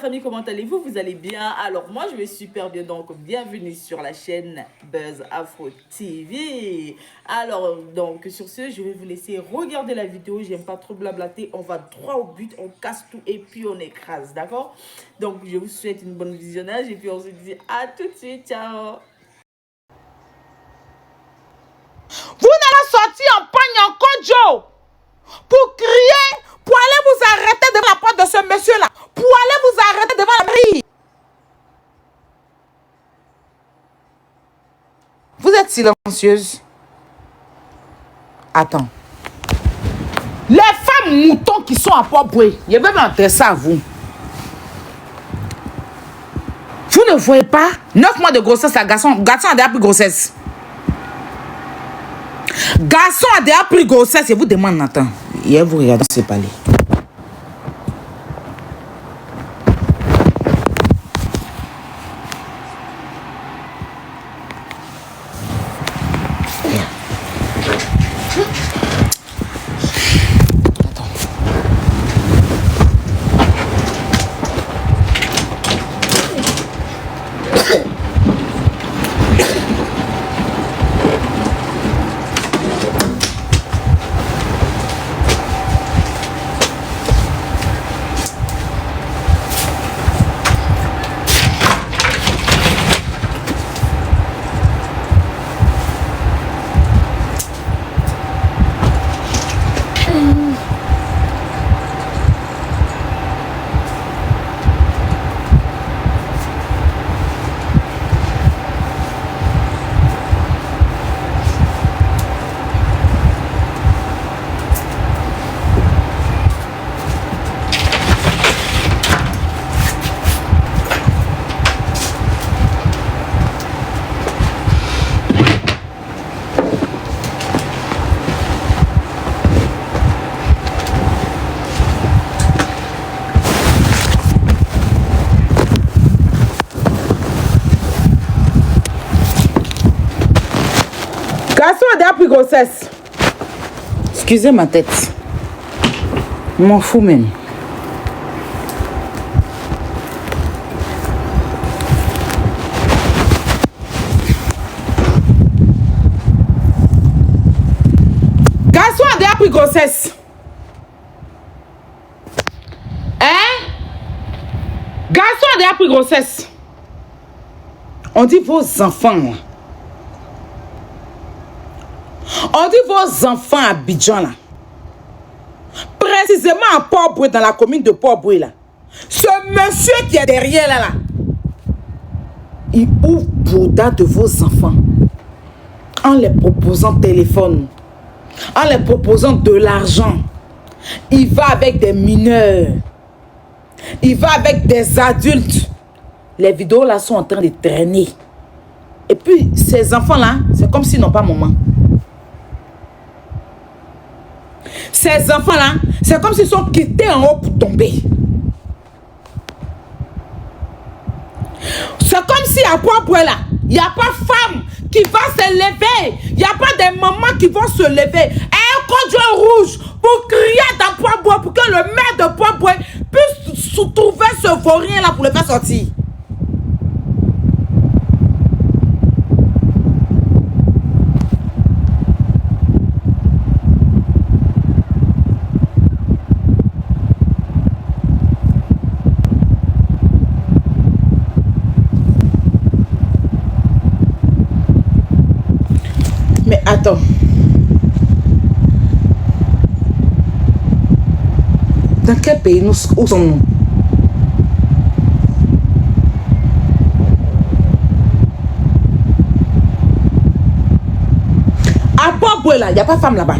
famille, comment allez-vous? Vous allez bien? Alors moi je vais super bien, donc bienvenue sur la chaîne Buzz Afro TV. Alors donc sur ce, je vais vous laisser regarder la vidéo. J'aime pas trop blablater, on va droit au but, on casse tout et puis on écrase, d'accord? Donc je vous souhaite une bonne visionnage et puis on se dit à tout de suite, ciao. Vous n'allez sortir en pogne en conjo pour crier, pour aller vous arrêter devant la porte de ce monsieur-là, pour aller vous arrêter devant la mairie. Vous êtes silencieuse. Attends. Les femmes moutons qui sont à Port-Boué, je vais m'intéresser à vous. Vous ne voyez pas 9 mois de grossesse à garçon. Garçon a déjà pris grossesse. Garçon a déjà pris grossesse et vous demande Nathan. Hier, vous regardez ce palais. Garçon a déjà pris grossesse. Excusez ma tête. Je m'en fous même. Garçon a déjà pris grossesse. Hein? Garçon a déjà pris grossesse. On dit vos enfants, là. On dit vos enfants à Abidjan là. Précisément à Port-Boué, dans la commune de Port-Boué là. Ce monsieur qui est derrière là, il ouvre Bouddha de vos enfants. En les proposant téléphone. En les proposant de l'argent. Il va avec des mineurs. Il va avec des adultes. Les vidéos là sont en train de traîner. Et puis ces enfants là, c'est comme s'ils n'ont pas maman. Ces enfants-là, c'est comme s'ils sont quittés en haut pour tomber. C'est comme si à Port-Boué là, il n'y a pas de femme qui va se lever. Il n'y a pas de mamans qui vont se lever. Un conduit rouge pour crier dans Port-Boué pour que le maire de Port-Boué puisse trouver ce vaurien là pour le faire sortir. Mais attends. Dans quel pays où sommes-nous? À Port-Boué là, il n'y a pas de femme là-bas.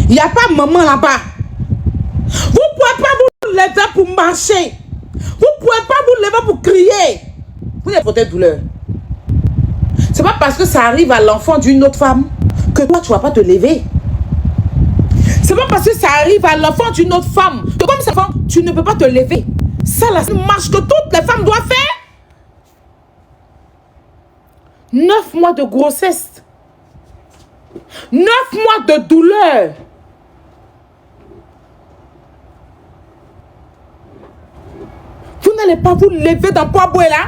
Il n'y a pas de maman là-bas. Vous ne pouvez pas vous lever pour marcher. Vous ne pouvez pas vous lever pour crier. Vous n'avez pas de douleur. C'est pas parce que ça arrive à l'enfant d'une autre femme que toi tu vas pas te lever. C'est pas parce que ça arrive à l'enfant d'une autre femme que comme ça tu ne peux pas te lever. Ça là, c'est une marche que toutes les femmes doivent faire. 9 mois de grossesse. 9 mois de douleur. n'allez pas vous lever dans Poiboué là?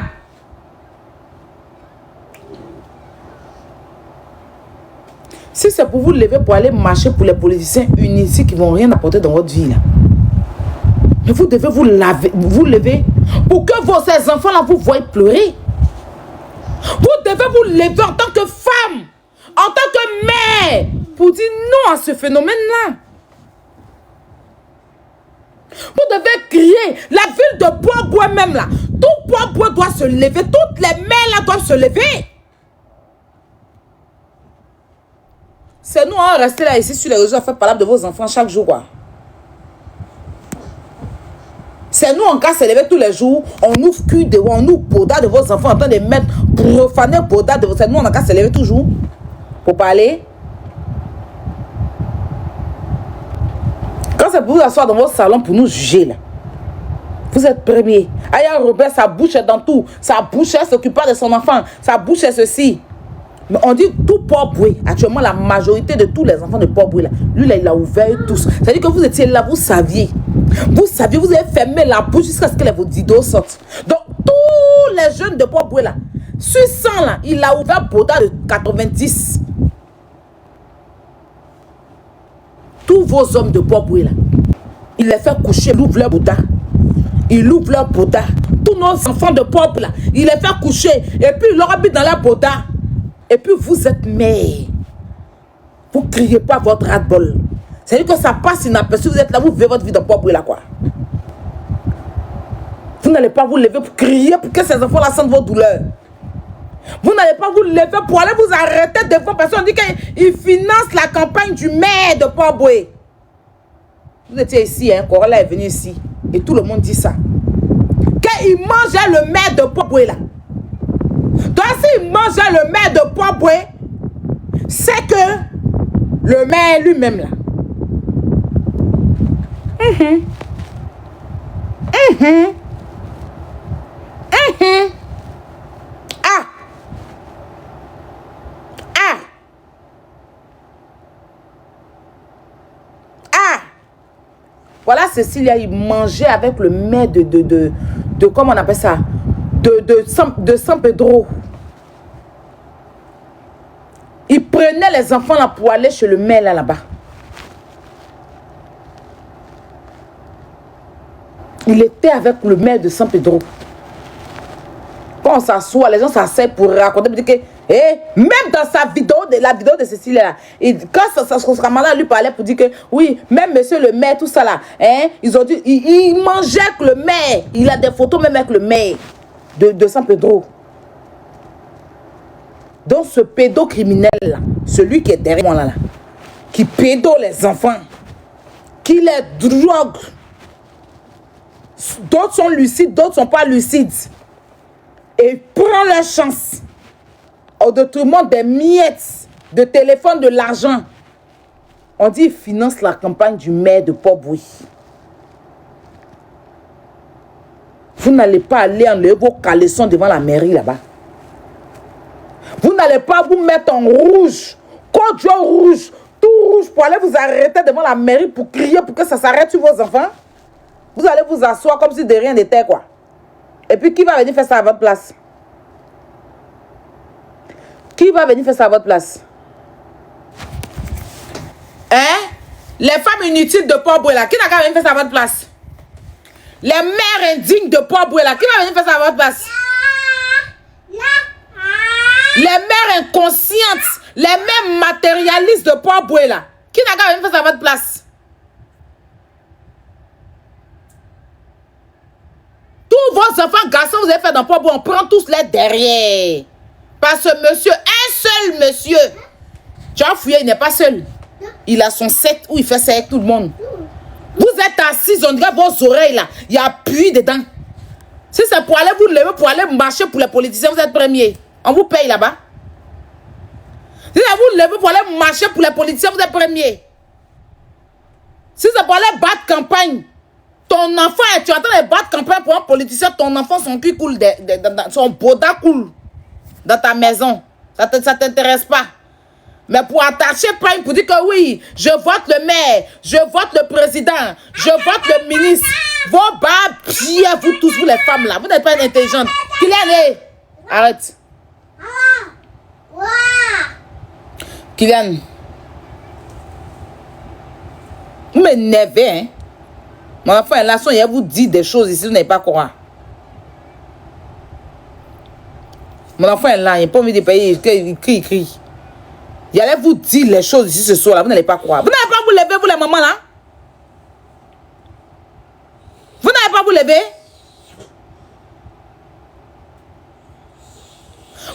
Si c'est pour vous lever pour aller marcher pour les politiciens unis qui ne vont rien apporter dans votre vie là. Mais vous devez vous lever pour que ces enfants-là vous voient pleurer. Vous devez vous lever en tant que femme, en tant que mère, pour dire non à ce phénomène-là. Vous devez crier. La ville de Poiboué même là, tout Poiboué doit se lever, toutes les mères là doivent se lever. C'est nous, on rester là ici sur les réseaux à faire parler de vos enfants chaque jour quoi. C'est nous, on casse se lever tous les jours, on ouvre cul de on ouvre Boda de vos enfants en train de mettre profaner Boda de vos. C'est nous, on a qu'à se lever toujours pour parler. Quand c'est pour vous asseoir dans votre salon pour nous juger là, vous êtes premier. Aya Robert, sa bouche est dans tout. Sa bouche, elle s'occupe pas de son enfant. Sa bouche est ceci. Mais on dit tout Poiboué. Actuellement, la majorité de tous les enfants de Poiboué là, lui là, il a ouvert tous. C'est-à-dire que vous étiez là, vous saviez. Vous saviez, vous avez fermé la bouche jusqu'à ce que vos didos sortent. Donc, tous les jeunes de Poiboué là, sur 100 là, il a ouvert Boda de 90. Tous vos hommes de Poiboué là, il les fait coucher, il ouvre leur Boda. Il ouvre leur Boda. Tous nos enfants de Poiboué là, il les fait coucher. Et puis, il leur habite dans la Boda. Et puis, vous êtes mère. Vous ne criez pas votre ras-de-bol. C'est-à-dire que ça passe inaperçu. Vous êtes là, vous vivez votre vie de Poiboué là, quoi. Vous n'allez pas vous lever pour crier pour que ces enfants-là sentent vos douleurs. Vous n'allez pas vous lever pour aller vous arrêter devant personne. On dit qu'ils financent la campagne du maire de Poiboué. Vous étiez ici, hein, Corolla est venu ici. Et tout le monde dit ça. Qu'il mangeait le maire de Poiboué là. Donc s'il mangeait le maire de Poiboué, c'est que le maire lui-même là. Voilà, Cécilia, il mangeait avec le maire de comment on appelle ça? De San Pedro. Il prenait les enfants là pour aller chez le maire là-bas. Il était avec le maire de San Pedro. Quand on s'assoit, les gens s'asseyent pour raconter, pour dire que, même dans sa vidéo, la vidéo de Cécilia, quand son camarade lui parlait pour dire que, oui, même monsieur le maire, tout ça là, hein, ils ont dit, il mangeait avec le maire. Il a des photos même avec le maire de San Pedro. Donc ce pédocriminel là, celui qui est derrière moi là, qui pédo les enfants, qui les drogue, d'autres sont lucides, d'autres sont pas lucides, et prend leur chance au détriment des miettes de téléphone, de l'argent. On dit il finance la campagne du maire de Poiboué. Vous n'allez pas aller enlever vos caleçons devant la mairie là-bas. Vous n'allez pas vous mettre en rouge, code jaune rouge, tout rouge pour aller vous arrêter devant la mairie pour crier pour que ça s'arrête sur vos enfants. Vous allez vous asseoir comme si de rien n'était quoi. Et puis qui va venir faire ça à votre place? Qui va venir faire ça à votre place? Hein? Les femmes inutiles de Poiboué là, qui n'a qu'à venir faire ça à votre place? Les mères indignes de Poiboué là, qui va venir faire ça à votre place? Les mères inconscientes, les mêmes matérialistes de Poiboué là, qui n'a qu'à venir faire ça à votre place? Tous vos enfants garçons, vous avez fait dans Poiboué, on prend tous les derrière. Parce que monsieur, un seul monsieur, tu as fouillé, il n'est pas seul. Il a son set où il fait ça avec tout le monde. Vous êtes assis, on dirait vos oreilles là, il y a pluie dedans. Si c'est pour aller vous lever, pour aller marcher pour les politiciens, vous êtes premier. On vous paye là-bas. Si c'est vous lever pour aller marcher pour les politiciens, vous êtes premier. Si c'est pour aller battre campagne, ton enfant, tu es en train de battre campagne pour un politicien, ton enfant, son cul coule, son boda coule dans ta maison. Ça ne t'intéresse pas. Mais pour attacher Prime, pour dire que oui, je vote le maire, je vote le président, je vote le ministre. Vos babes, vous tous, vous les femmes là, vous n'êtes pas intelligentes. Kylian, arrête. Kylian. Vous m'énervez, hein. Mon enfant, là, il vous dit des choses ici, vous n'avez pas quoi. Mon enfant est là, il n'a pas envie de payer, il crie. Il allait vous dire les choses ici ce soir, là, vous n'allez pas croire. Vous n'allez pas vous lever, vous les mamans, là. Vous n'allez pas vous lever.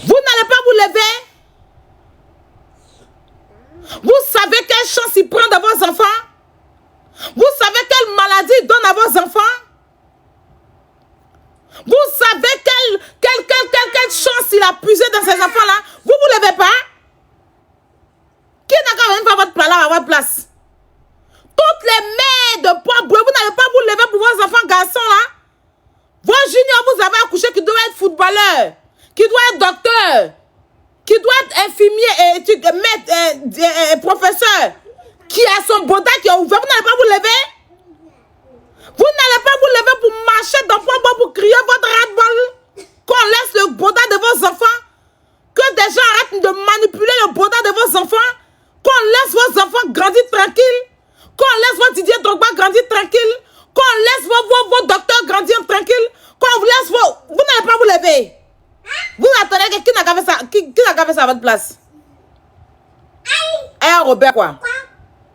Vous n'allez pas vous lever. Vous savez quelle chance il prend dans vos enfants. Vous savez quelle maladie il donne à vos enfants. Vous savez quelle chance il a puisé dans ces enfants-là. Vous ne vous levez pas. Qui n'a qu'à venir faire votre place là à votre place? Toutes les mères de Port-Boué, vous n'allez pas vous lever pour vos enfants garçons là. Vos juniors, vous avez accouché qui doit être footballeur, qui doit être docteur, qui doit être infirmier et professeur, qui a son boda qui est ouvert. Vous n'allez pas vous lever? Vous n'allez pas vous lever pour marcher dans Port-Boué pour crier votre ras-le-bol? Qu'on laisse le boda de vos enfants? Que des gens arrêtent de manipuler le boda de vos enfants? Qu'on laisse vos enfants grandir tranquilles? Qu'on laisse vos Didier Drogba grandir tranquille? Qu'on laisse vos docteurs grandir tranquille? Qu'on vous laisse vos... Vous n'allez pas vous lever. Vous attendez que qui n'a qu'à faire ça? Qui n'a qu'à faire ça à votre place? Robert quoi?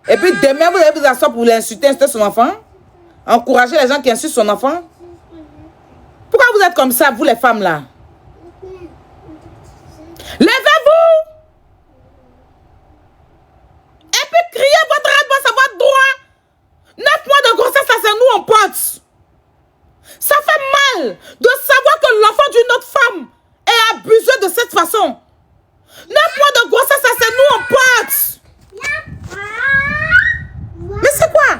Et puis demain vous allez vous asseoir pour l'insulter, insulter son enfant? Encourager les gens qui insultent son enfant? Pourquoi vous êtes comme ça, vous les femmes là? Levez-vous! Et puis criez votre ras-le-bol, c'est votre droit. 9 mois de grossesse, ça c'est nous on porte. Ça fait mal de savoir que l'enfant d'une autre femme est abusé de cette façon. 9 mois de grossesse, ça c'est nous on porte. Mais c'est quoi?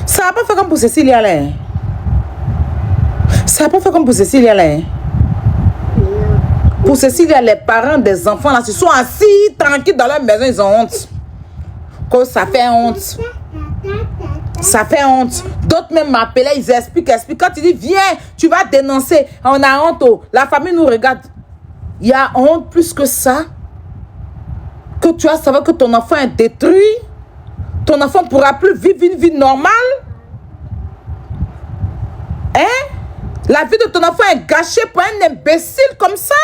Ça n'a pas fait comme pour Cécilia là. Ça n'a pas fait comme pour Cécilia là. Pour Cécilia, les parents des enfants là se sont assis tranquilles dans leur maison, ils ont honte. Que ça fait honte. Ça fait honte. D'autres même m'appelaient, ils expliquent. Quand tu dis viens, tu vas dénoncer. On a honte. Oh. La famille nous regarde. Il y a honte plus que ça. Que tu vas savoir que ton enfant est détruit. Ton enfant ne pourra plus vivre une vie normale. Hein? La vie de ton enfant est gâchée pour un imbécile comme ça.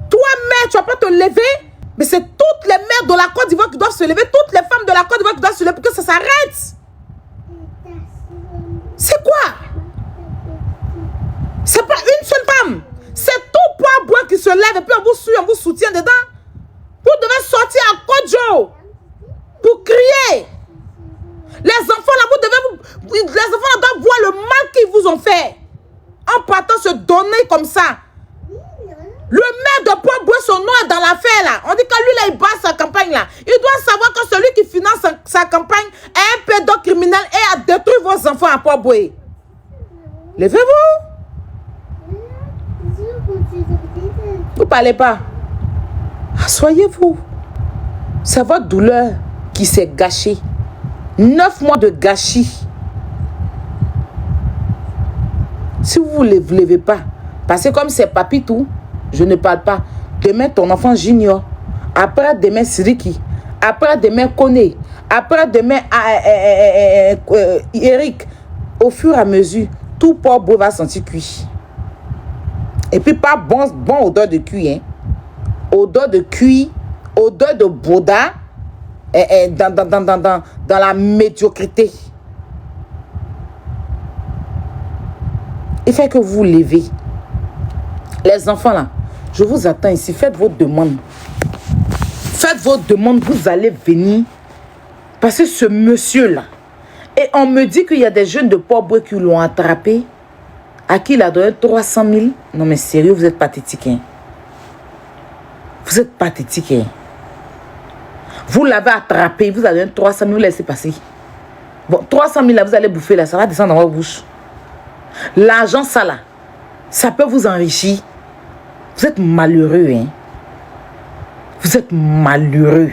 Toi, mère, tu ne vas pas te lever. Mais c'est toutes les mères de la Côte d'Ivoire qui doivent se lever. Toutes les femmes de la Côte d'Ivoire qui doivent se lever pour que ça s'arrête. C'est quoi? C'est pas une seule femme. C'est tout Port-Boué qui se lève et puis on vous suit, on vous soutient dedans. Vous devez sortir à Kodjo pour crier. Les enfants là, les enfants là doivent voir le mal qu'ils vous ont fait en partant se donner comme ça. Le maire de Port-Boué, son nom est dans l'affaire là. On dit que lui là, il bat sa campagne là. Il doit savoir que celui qui finance sa campagne est un pédocriminel et a détruit vos enfants à Port-Boué. Levez-vous. Vous parlez pas. Asseyez-vous. C'est votre douleur qui s'est gâchée. 9 mois de gâchis. Si vous ne vous levez pas, parce que comme c'est Papitou, je ne parle pas. Demain, ton enfant junior. Après, demain, Siriki. Après, demain, Koné. Après, demain, Eric. Au fur et à mesure, tout Port-Boué va sentir cuit. Et puis, pas bon odeur de cuit. Hein. Odeur de cuit, odeur de boda. Dans la médiocrité. Il fait que vous levez. Les enfants là, je vous attends ici. Faites vos demandes. Faites vos demandes. Vous allez venir. Parce que ce monsieur là. Et on me dit qu'il y a des jeunes de Port-Boué qui l'ont attrapé. à qui il a donné 300 000. Non mais sérieux, vous êtes pathétique. Hein? Vous êtes pathétique. Hein? Vous l'avez attrapé, vous avez donné 300 000, vous laissez passer. Bon, 300 000 là, vous allez bouffer là, ça va descendre dans votre bouche. L'argent, ça là, ça peut vous enrichir. Vous êtes malheureux, hein. Vous êtes malheureux.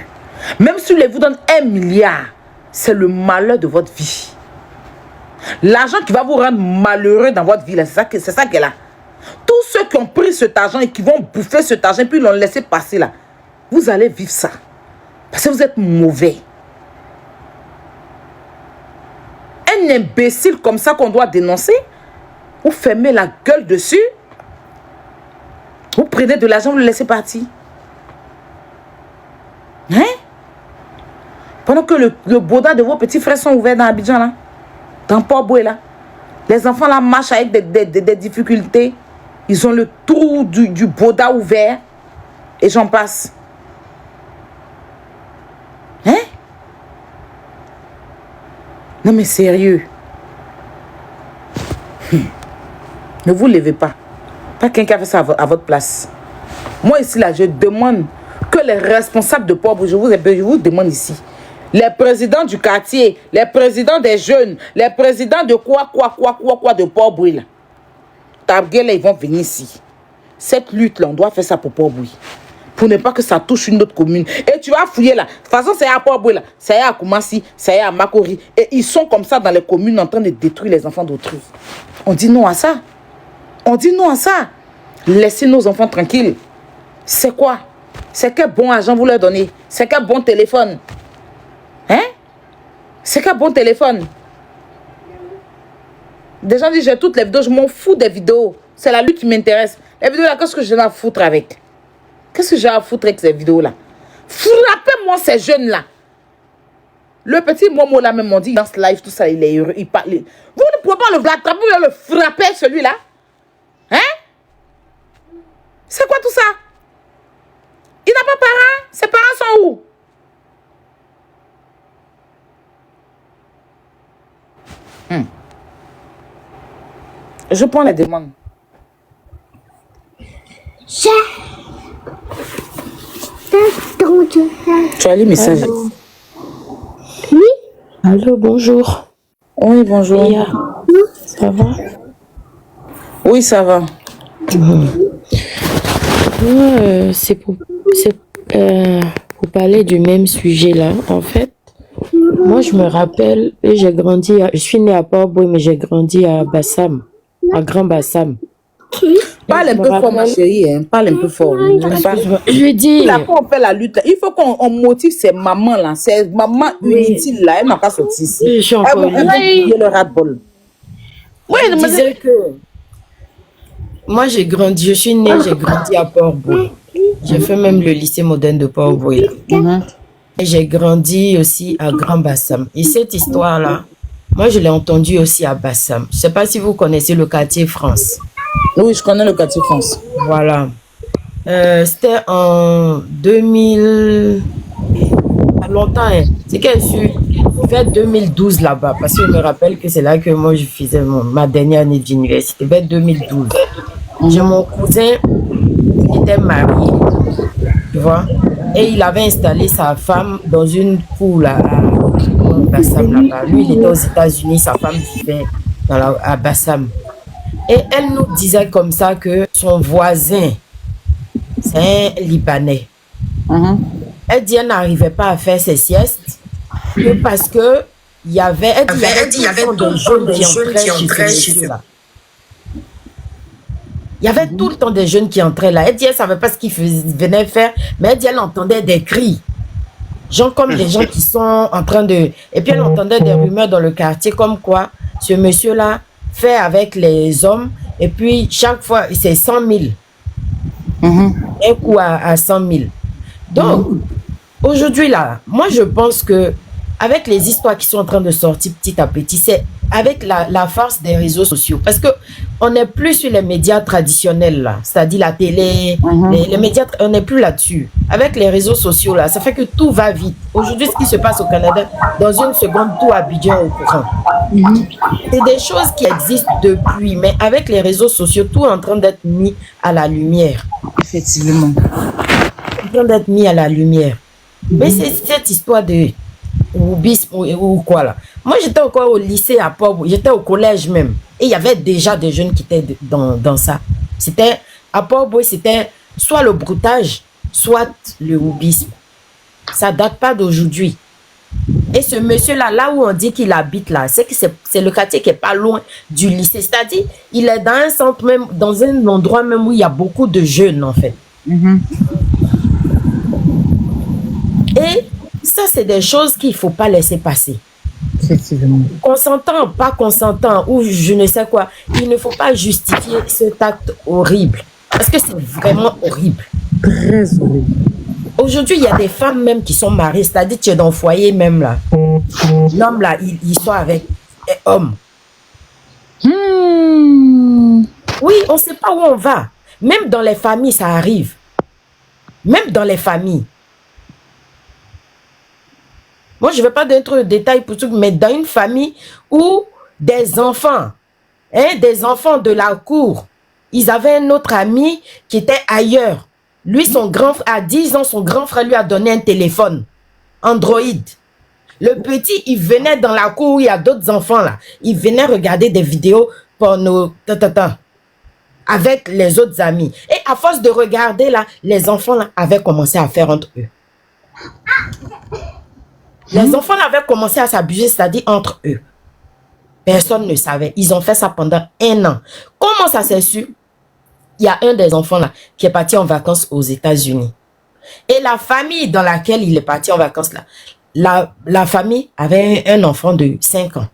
Même si je vous donne 1 milliard, c'est le malheur de votre vie. L'argent qui va vous rendre malheureux dans votre vie, c'est ça qu'elle a. Tous ceux qui ont pris cet argent et qui vont bouffer cet argent puis l'ont laissé passer là, vous allez vivre ça. Parce que vous êtes mauvais. Un imbécile comme ça qu'on doit dénoncer, vous fermez la gueule dessus, vous prenez de l'argent, vous le laissez partir. Hein? Pendant que le boda de vos petits frères sont ouverts dans Abidjan là, dans Port-Boué là, les enfants là marchent avec des difficultés, ils ont le trou du boda ouvert et j'en passe. Hein? Non mais sérieux. Ne vous levez pas. Pas quelqu'un fait ça à votre place. Moi ici là, je demande que les responsables de Port-Boué, je vous demande ici, les présidents du quartier, les présidents des jeunes, les présidents de quoi de Port-Boué là. Tabguel, ils vont venir ici. Cette lutte là, on doit faire ça pour Port-Boué. Pour ne pas que ça touche une autre commune. Et tu vas fouiller là. De toute façon, c'est à Port-Boué là. C'est à Koumassi, c'est à Makori. Et ils sont comme ça dans les communes en train de détruire les enfants d'autrui. On dit non à ça. On dit non à ça. Laissez nos enfants tranquilles. C'est quoi? C'est quel bon argent vous leur donnez? C'est quel bon téléphone? Hein? C'est quel bon téléphone? Des gens disent j'ai toutes les vidéos, je m'en fous des vidéos. C'est la lutte qui m'intéresse. Les vidéos là, qu'est-ce que j'ai à foutre avec? Qu'est-ce que j'ai à foutre avec ces vidéos-là? Frappez-moi ces jeunes-là. Le petit Momo là même on dit dans ce live, tout ça, il est heureux, il parle. Vous ne pouvez pas le attraper, vous le frapper celui-là? Hein? C'est quoi tout ça? Il n'a pas parents? Ses parents sont où? Je prends les demandes. Tu as les messages. Allô. Oui. Allô, bonjour. Oui, bonjour. Ria. Ça va? Oui, ça va. Moi, c'est pour parler du même sujet là. En fait, moi, je me rappelle, et j'ai grandi, je suis née à Port-Boué, mais j'ai grandi à Bassam, à Grand Bassam. Parle un peu fort, ma chérie. Hein. Parle un peu fort. Je veux dire. Là, quand on fait la lutte, il faut qu'on motive ces mamans là. Ces mamans inutiles là. Elles n'ont pas sorti ici. Je suis encore elles vont oublier le ras-de-bol. Oui, je disais que moi, je suis née, j'ai grandi à Port-Boué. J'ai fait même le lycée moderne de Port-Boué. Et j'ai grandi aussi à Grand Bassam. Et cette histoire-là, moi, je l'ai entendue aussi à Bassam. Je ne sais pas si vous connaissez le quartier France. Oui, je connais le quartier France. Voilà. C'était en 2000... Pas longtemps, hein. C'est qu'elle suis vers 2012 là-bas. Parce que je me rappelle que c'est là que moi, je faisais ma dernière année d'université. Vers 2012. J'ai mon cousin qui était marié. Tu vois? Et il avait installé sa femme dans une cour là, à Bassam là-bas. Lui, il était aux États-Unis, sa femme vivait à Bassam. Et elle nous disait comme ça que son voisin, c'est un Libanais. Elle dit qu'elle n'arrivait pas à faire ses siestes parce que il y avait des jeunes qui entraient chez eux là. Il y avait tout le temps des jeunes qui entraient là. Elle dit qu'elle ne savait pas ce qu'ils venaient faire, mais elle dit qu'elle entendait des cris. Genre comme des gens qui sont en train de... Et puis elle entendait des rumeurs dans le quartier comme quoi ce monsieur-là fait avec les hommes et puis chaque fois c'est 100 000. Un coup à 100 000. Donc, aujourd'hui là, moi je pense que avec les histoires qui sont en train de sortir petit à petit, c'est avec la farce des réseaux sociaux. Parce que on n'est plus sur les médias traditionnels, là, c'est-à-dire la télé, les médias, on n'est plus là-dessus. Avec les réseaux sociaux, là, ça fait que tout va vite. Aujourd'hui, ce qui se passe au Canada, dans une seconde, tout Abidjan au courant. C'est des choses qui existent depuis, mais avec les réseaux sociaux, tout est en train d'être mis à la lumière. Effectivement. En train d'être mis à la lumière. Mais c'est cette histoire de Oubis ou quoi là. Moi, j'étais encore au lycée à Port, j'étais au collège même. Et il y avait déjà des jeunes qui étaient dans ça. C'était, à Port-Boué, c'était soit le broutage, soit le houbisme. Ça date pas d'aujourd'hui. Et ce monsieur-là, là où on dit qu'il habite là, c'est que c'est le quartier qui est pas loin du lycée. C'est-à-dire, il est dans un centre même, dans un endroit même où il y a beaucoup de jeunes en fait. Et ça, c'est des choses qu'il faut pas laisser passer. Effectivement. Consentant, pas consentant, ou je ne sais quoi, il ne faut pas justifier cet acte horrible. Parce que c'est vraiment horrible. Très horrible. Aujourd'hui, il y a des femmes même qui sont mariées, c'est-à-dire tu es dans le foyer même là. L'homme là, il soit avec un homme. Oui, on ne sait pas où on va. Même dans les familles, ça arrive. Même dans les familles. Moi, je ne vais pas donner trop de détails pour tout, mais dans une famille où des enfants de la cour, ils avaient un autre ami qui était ailleurs. Lui, à 10 ans, son grand frère lui a donné un téléphone Android. Le petit, il venait dans la cour où il y a d'autres enfants là. Il venait regarder des vidéos porno, avec les autres amis. Et à force de regarder là, les enfants là avaient commencé à faire entre eux. Les enfants avaient commencé à s'abuser, c'est-à-dire entre eux. Personne ne savait. Ils ont fait ça pendant 1 an. Comment ça s'est su? Il y a un des enfants là qui est parti en vacances aux États-Unis. Et la famille dans laquelle il est parti en vacances là, la famille avait un enfant de 5 ans.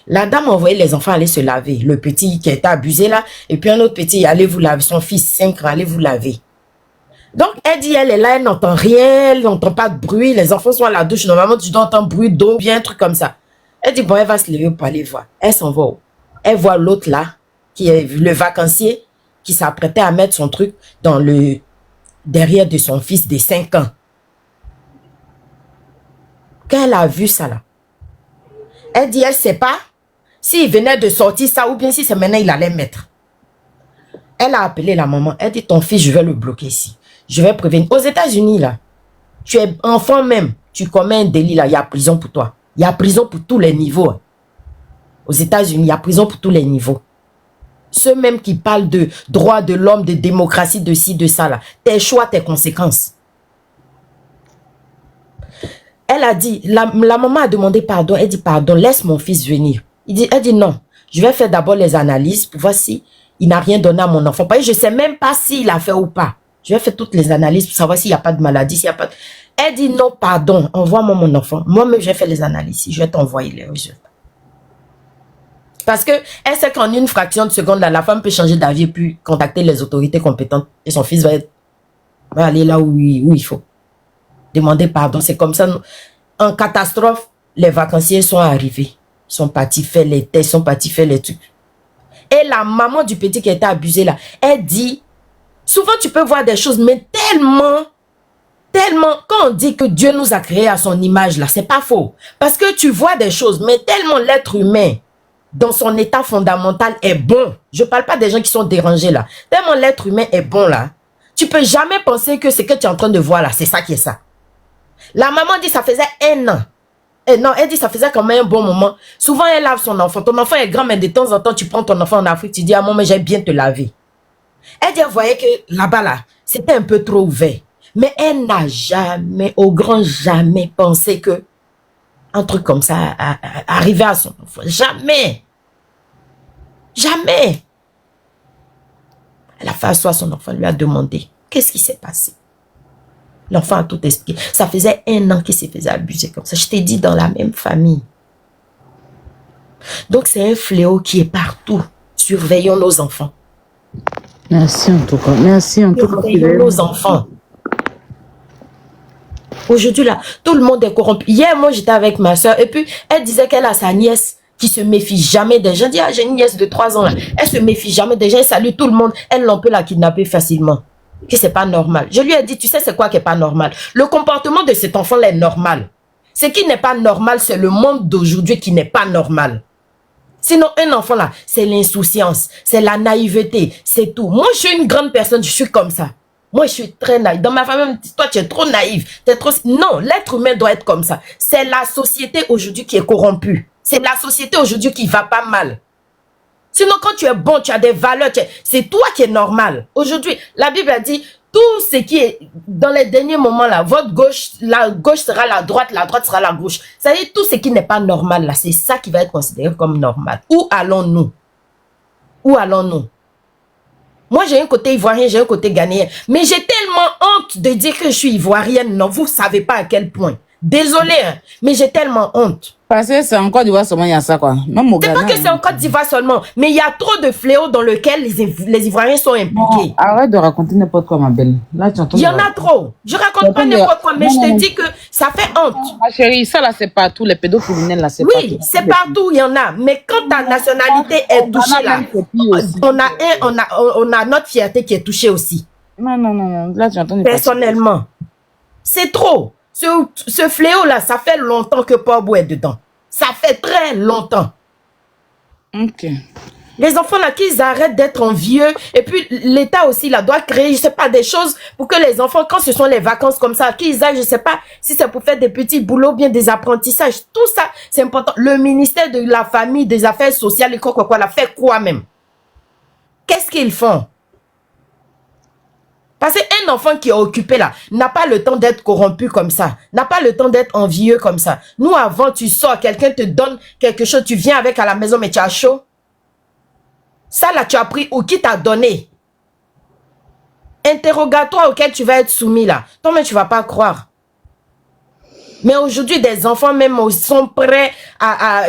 La dame envoyait les enfants aller se laver. Le petit qui était abusé là, et puis un autre petit, allez vous laver. Son fils 5 ans, allez vous laver. Donc, elle dit, elle est là, elle n'entend rien, elle n'entend pas de bruit. Les enfants sont à la douche. Normalement, tu dois entendre bruit d'eau, bien un truc comme ça. Elle dit, bon, elle va se lever pour aller voir. Elle s'en va. Elle voit l'autre là, qui est le vacancier, qui s'apprêtait à mettre son truc dans le derrière de son fils de 5 ans. Quand elle a vu ça là, elle dit, elle ne sait pas s'il venait de sortir ça ou bien si c'est maintenant il allait mettre. Elle a appelé la maman. Elle dit, ton fils, je vais le bloquer ici. Je vais prévenir. Aux États-Unis, là, tu es enfant même, tu commets un délit, là, il y a prison pour toi. Il y a prison pour tous les niveaux. Aux États-Unis, il y a prison pour tous les niveaux. Ceux même qui parlent de droits de l'homme, de démocratie, de ci, de ça, là. Tes choix, tes conséquences. Elle a dit, la maman a demandé pardon. Elle dit, pardon, laisse mon fils venir. Elle dit, non, je vais faire d'abord les analyses pour voir si il n'a rien donné à mon enfant. Parce que je ne sais même pas s'il a fait ou pas. Je vais faire toutes les analyses pour savoir s'il n'y a pas de maladie, s'il n'y a pas de... Elle dit non, pardon, envoie-moi mon enfant. Moi-même, je vais faire les analyses. Je vais t'envoyer les résultats. Parce que elle sait qu'en une fraction de seconde, là, la femme peut changer d'avis puis contacter les autorités compétentes. Et son fils va aller là où il faut. Demander pardon. C'est comme ça. En catastrophe, les vacanciers sont arrivés. Ils sont partis faire les tests, ils sont partis faire les trucs. Et la maman du petit qui a été abusé là, elle dit, souvent tu peux voir des choses, mais tellement, quand on dit que Dieu nous a créés à son image là, c'est pas faux. Parce que tu vois des choses, mais tellement l'être humain, dans son état fondamental est bon. Je parle pas des gens qui sont dérangés là. Tellement l'être humain est bon là. Tu peux jamais penser que ce que tu es en train de voir là, c'est ça qui est ça. La maman dit ça faisait 1 an. Et non, elle dit ça faisait quand même un bon moment. Souvent, elle lave son enfant. Ton enfant est grand, mais de temps en temps, tu prends ton enfant en Afrique, tu dis, ah, maman, j'ai bien te laver. Elle dit, elle voyait que là-bas, là, c'était un peu trop ouvert. Mais elle n'a jamais, au grand jamais, pensé que un truc comme ça arrivait à son enfant. Jamais. Jamais. Elle a fait asseoir son enfant, lui a demandé, qu'est-ce qui s'est passé? L'enfant a tout expliqué. Ça faisait 1 an qu'il se faisait abuser comme ça. Je t'ai dit, dans la même famille. Donc, c'est un fléau qui est partout. Surveillons nos enfants. Merci en tout cas. Merci en tout cas. Surveillons nos enfants. Aujourd'hui, là, tout le monde est corrompu. Hier, moi, j'étais avec ma soeur et puis, elle disait qu'elle a sa nièce qui se méfie jamais des gens. Dis, ah, j'ai une nièce de 3 ans là. Elle se méfie jamais des gens, elle salue tout le monde. Elle, on peut la kidnapper facilement. Que c'est pas normal. Je lui ai dit, tu sais c'est quoi qui est pas normal? Le comportement de cet enfant-là est normal. Ce qui n'est pas normal, c'est le monde d'aujourd'hui qui n'est pas normal. Sinon, un enfant là, c'est l'insouciance, c'est la naïveté, c'est tout. Moi, je suis une grande personne, je suis comme ça. Moi, je suis très naïve. Dans ma famille, toi, tu es trop naïve. T'es trop... Non, l'être humain doit être comme ça. C'est la société aujourd'hui qui est corrompue. C'est la société aujourd'hui qui va pas mal. Sinon, quand tu es bon, tu as des valeurs, c'est toi qui es normal. Aujourd'hui, la Bible a dit, tout ce qui est dans les derniers moments là, votre gauche, la gauche sera la droite sera la gauche. Ça veut dire tout ce qui n'est pas normal là, c'est ça qui va être considéré comme normal. Où allons-nous? Où allons-nous? Moi, j'ai un côté ivoirien, j'ai un côté ghanéen. Mais j'ai tellement honte de dire que je suis ivoirienne. Non, vous savez pas à quel point. Désolée, hein, mais j'ai tellement honte. Parce que c'est en Côte d'Ivoire seulement, il y a ça, quoi. Même au C'est Ghana, pas que c'est en Côte d'Ivoire seulement, mais il y a trop de fléaux dans lesquels les Ivoiriens sont impliqués. Non, arrête de raconter n'importe quoi, ma belle. Là, tu entends. Il y en a trop. Je raconte pas n'importe quoi, mais je te dis que ça fait honte. Ma chérie, ça là, c'est partout. Les pédocriminels là, c'est partout. Oui, c'est partout, il y en a. Mais quand ta nationalité est touchée là, on a notre fierté qui est touchée aussi. Non, non, non. Là, tu entends. Personnellement, c'est trop. Ce fléau-là, ça fait longtemps que Pabou est dedans. Ça fait très longtemps. Ok. Les enfants là, qu'ils arrêtent d'être envieux. Et puis, l'État aussi, là, doit créer, je sais pas, des choses pour que les enfants, quand ce sont les vacances comme ça, qu'ils aillent, je sais pas, si c'est pour faire des petits boulots, bien des apprentissages. Tout ça, c'est important. Le ministère de la Famille, des Affaires sociales, et quoi, là, fait quoi même? Qu'est-ce qu'ils font? Parce qu'un enfant qui est occupé là, n'a pas le temps d'être corrompu comme ça, n'a pas le temps d'être envieux comme ça. Nous, avant, tu sors, quelqu'un te donne quelque chose, tu viens avec à la maison, mais tu as chaud. Ça là, tu as pris ou qui t'a donné? Interrogatoire auquel tu vas être soumis là. Toi-même, tu vas pas croire. Mais aujourd'hui, des enfants même sont prêts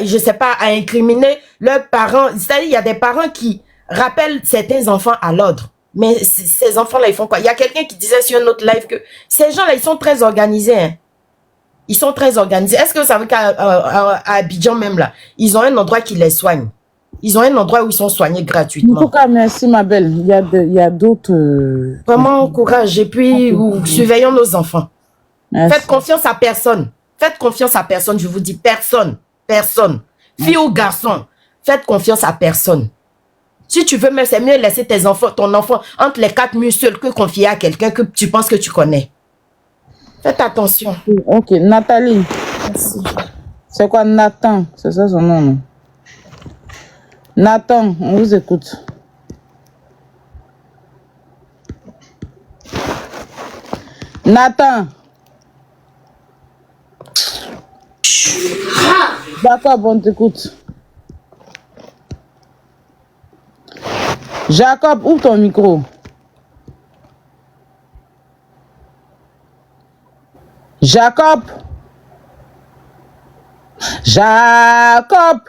je sais pas, à incriminer leurs parents. C'est-à-dire, il y a des parents qui rappellent certains enfants à l'ordre. Mais ces enfants-là, ils font quoi? Il y a quelqu'un qui disait sur un autre live que ces gens-là, ils sont très organisés. Hein. Ils sont très organisés. Est-ce que vous savez qu'à Abidjan même là, ils ont un endroit qui les soigne? Ils ont un endroit où ils sont soignés gratuitement. En tout cas, merci ma belle. Il y a d'autres... Vraiment, courage. Et puis, surveillons nos enfants. Merci. Faites confiance à personne. Faites confiance à personne. Je vous dis personne. Personne. Fille ou garçon. Faites confiance à personne. Si tu veux, mais c'est mieux laisser ton enfant entre les 4 murs seuls que confier à quelqu'un que tu penses que tu connais. Faites attention. Ok, Nathalie. Merci. C'est quoi Nathan? C'est ça son nom, non? Nathan, on vous écoute. Nathan. D'accord, bon, t'écoute. Jacob, ouvre ton micro. Jacob. Jacob.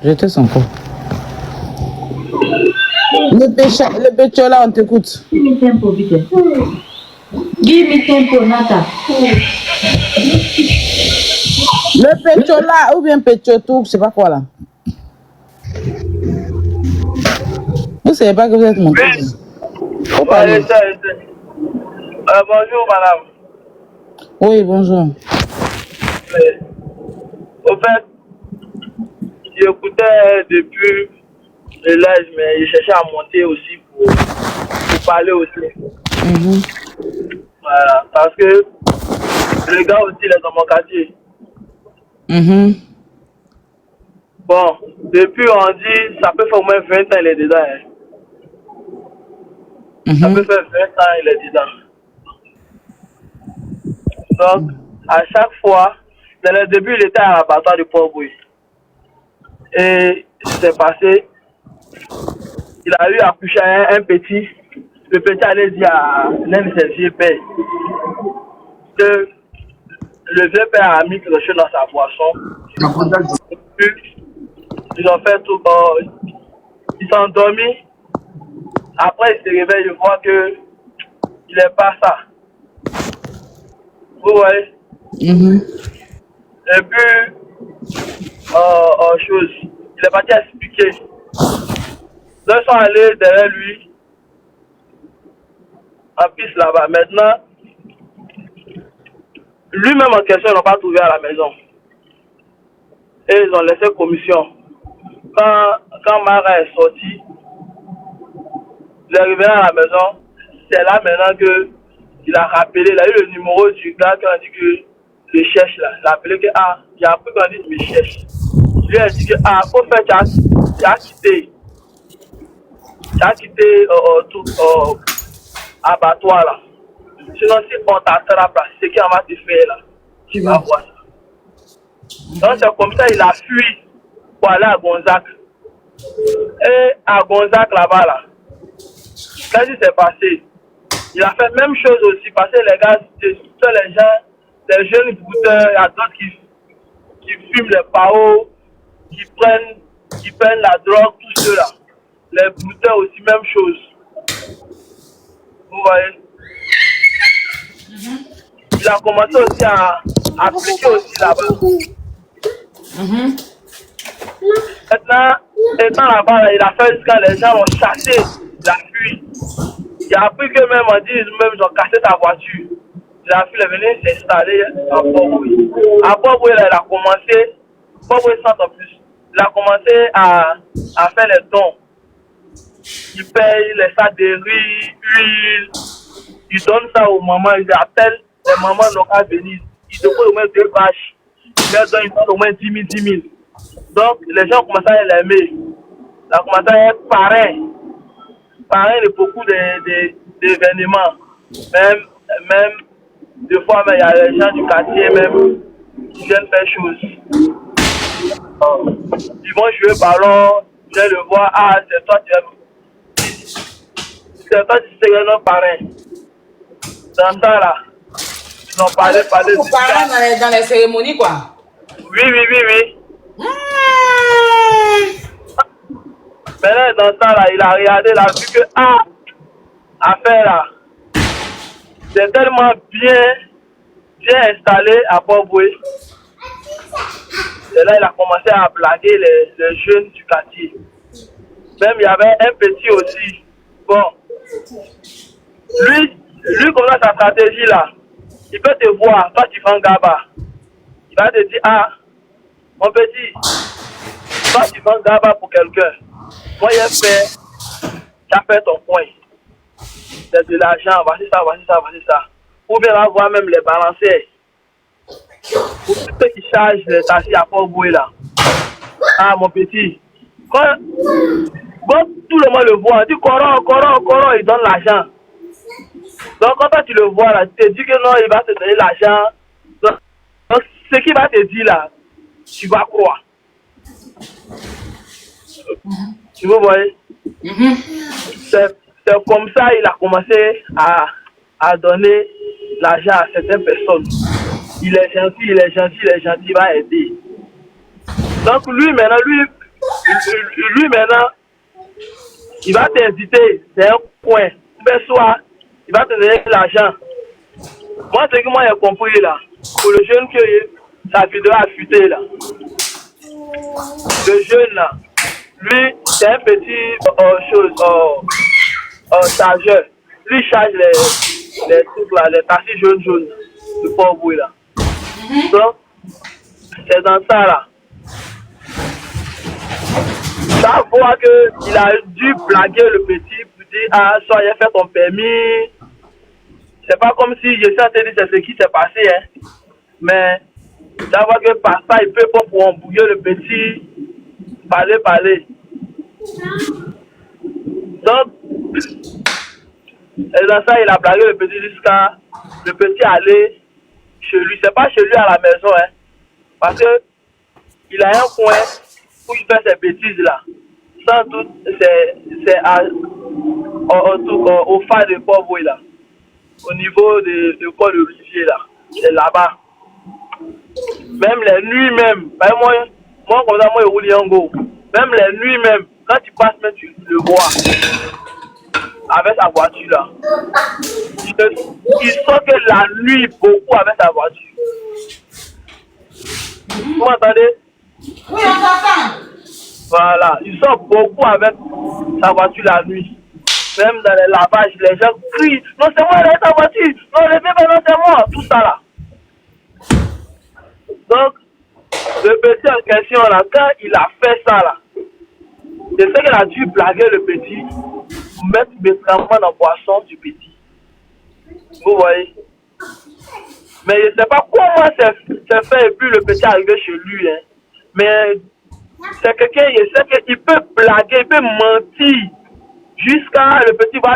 J'étais son corps. Le pécho là, on t'écoute. Give me tempo, vite. Give me tempo, Nata. Le pécho là, ou bien pécho tout, je sais pas quoi là. Vous savez pas que vous êtes mon fils. Bonjour, madame. Oui, bonjour. Au fait, j'écoutais depuis le live, mais je cherchais à monter aussi pour parler aussi. Voilà, parce que le gars aussi, il est dans mon quartier. Bon, depuis on dit, ça peut faire au moins 20 ans, il est dedans. Hein. Ça peut faire 20 ans, il est dedans. Donc, à chaque fois, dans le début, il était à l'abattoir du Port-Bouille. Et c'est passé, il a eu à coucher un petit. Le petit allait dire à l'un de ses vieux pères que le vieux père a mis quelque chose dans sa boisson. Ils ont fait tout. Ils sont endormis. Après, il se réveille, je vois que il n'est pas ça. Vous voyez? Et puis, chose, il est parti expliquer. Donc, ils sont allés derrière lui, en piste là-bas. Maintenant, lui-même en question, ils n'ont pas trouvé à la maison. Et ils ont laissé commission. Quand Mara est sorti, il est arrivé à la maison. C'est là maintenant qu'il a rappelé, il a eu le numéro du gars qui a dit que le cherche là. Il a appelé que, j'ai appris qu'on dit que me cherche. Il lui a dit que, au fait, tu as quitté tout abattoir là. Sinon, si on t'attrape là, c'est qu'on va te faire là. Tu vas voir ça. Donc, c'est comme ça, il a fui pour aller à Gonzac. Et à Gonzac là-bas là, qu'est-ce qui s'est passé? Il a fait la même chose aussi, parce que les gars, les gens, les jeunes brouteurs, il y a d'autres qui fument les paos, qui prennent la drogue, tout cela. Les brouteurs aussi, même chose. Vous voyez? Il a commencé aussi à appliquer aussi là-bas. Maintenant, étant là-bas, il a fait jusqu'à les gens l'ont chassé, il a fui. Il a appris que même on dit, ils ont cassé sa voiture. Il a fui, il est venu s'installer à Port-Bouy. À Port-Bouy, il a commencé, Port-Bouy sans en plus, il a commencé à faire les dons. Il paye les sacs de riz, huile, il donne ça aux mamans, il appelle les mamans locales venir. Il dépose au moins 2 vaches, il leur donne au moins 10 000. Donc, les gens commencent à l'aimer. Il a commencé à être parrain de beaucoup d'événements. Même des fois, il y a les gens du quartier même qui viennent faire chose. Ils vont jouer ballon, je vais le voir, c'est toi tu sais notre parrain. Dans ça là, ils ont parlé Vous parlez dans les cérémonies quoi? Oui. Maintenant, dans ça là, il a regardé, il a vu que affaire là, c'est tellement bien installé à Port-Bouy. Et là, il a commencé à blaguer les jeunes du quartier. Même il y avait un petit aussi. Bon, lui comme sa stratégie là, il peut te voir, toi tu vends Gaba. Il va te dire, mon petit, toi tu vends Gaba pour quelqu'un. Moi j'ai fait, tu as fait ton point. C'est de l'argent, voici ça. Ou bien là, voir même les balanciers. Pour ceux qui chargent les taxis à Port-Bouy là. Mon petit. Quand tout le monde le voit, il dit Coro, il donne l'argent. Donc quand toi, tu le vois là, tu te dis que non, il va te donner l'argent. Donc ce qu'il va te dire là, tu vas croire. Tu vous voyez? C'est comme ça il a commencé à donner l'argent à certaines personnes. Il est gentil, il va aider. Donc lui maintenant, il va t'inviter, c'est un coin. Soit il va te donner l'argent. Moi, ce que moi j'ai compris là, pour le jeune que sa vidéo a fuité là. Le jeune là, lui, c'est un petit chargeur. Lui charge les trucs là, les taxis jaunes de Port-Bouy là. Donc, c'est dans ça là. Ça voit qu'il a dû blaguer le petit pour dire soit il a fait ton permis. C'est pas comme si je sais te dire c'est ce qui s'est passé, hein. Mais ça voit que papa il peut pas pour embrouiller le petit, parler. Donc, et dans ça il a blagué le petit jusqu'à le petit aller chez lui. C'est pas chez lui à la maison, hein. Parce que il a un coin où il fait ses bêtises là. Sans doute, c'est au phare de Port-Bouy là. Au niveau de l'école de Rivier là. C'est là-bas. Même les nuits même. Moi comme ça, moi, je roule Yango. Même les nuits même, quand tu passes, même tu le vois. Avec sa voiture là. il sort que la nuit beaucoup avec sa voiture. Vous m'entendez? Oui, on t'entend. Voilà, il sort beaucoup avec sa voiture la nuit. Même dans les lavages, les gens crient, non c'est moi, laisse ta voiture, non le bébé, non c'est moi, tout ça là. Donc, le petit en question là, quand il a fait ça là, je sais qu'il a dû blaguer le petit pour mettre médicament dans la boisson du petit. Vous voyez? Mais je ne sais pas comment c'est fait et puis le petit est arrivé chez lui. Hein. Mais c'est quelqu'un, je sais qu'il peut blaguer, il peut mentir jusqu'à le petit va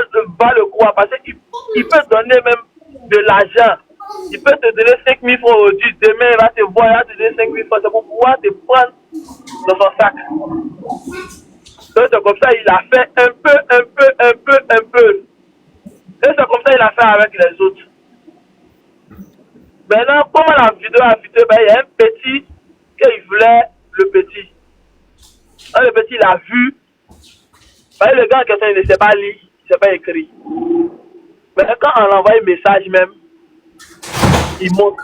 le croire parce qu'il peut donner même de l'argent. Il peut te donner 5 000 francs aujourd'hui, demain il va te voir, il va te donner 5 000 francs, c'est pour pouvoir te prendre dans son sac. Donc c'est comme ça, il a fait un peu. Et c'est comme ça qu'il a fait avec les autres. Maintenant, comment la vidéo a fuité, ben, il y a un petit qu'il voulait le petit. Quand le petit l'a vu, ben, le gars en question, il ne sait pas lire, il ne sait pas écrire. Mais quand on envoie un message même, il montre.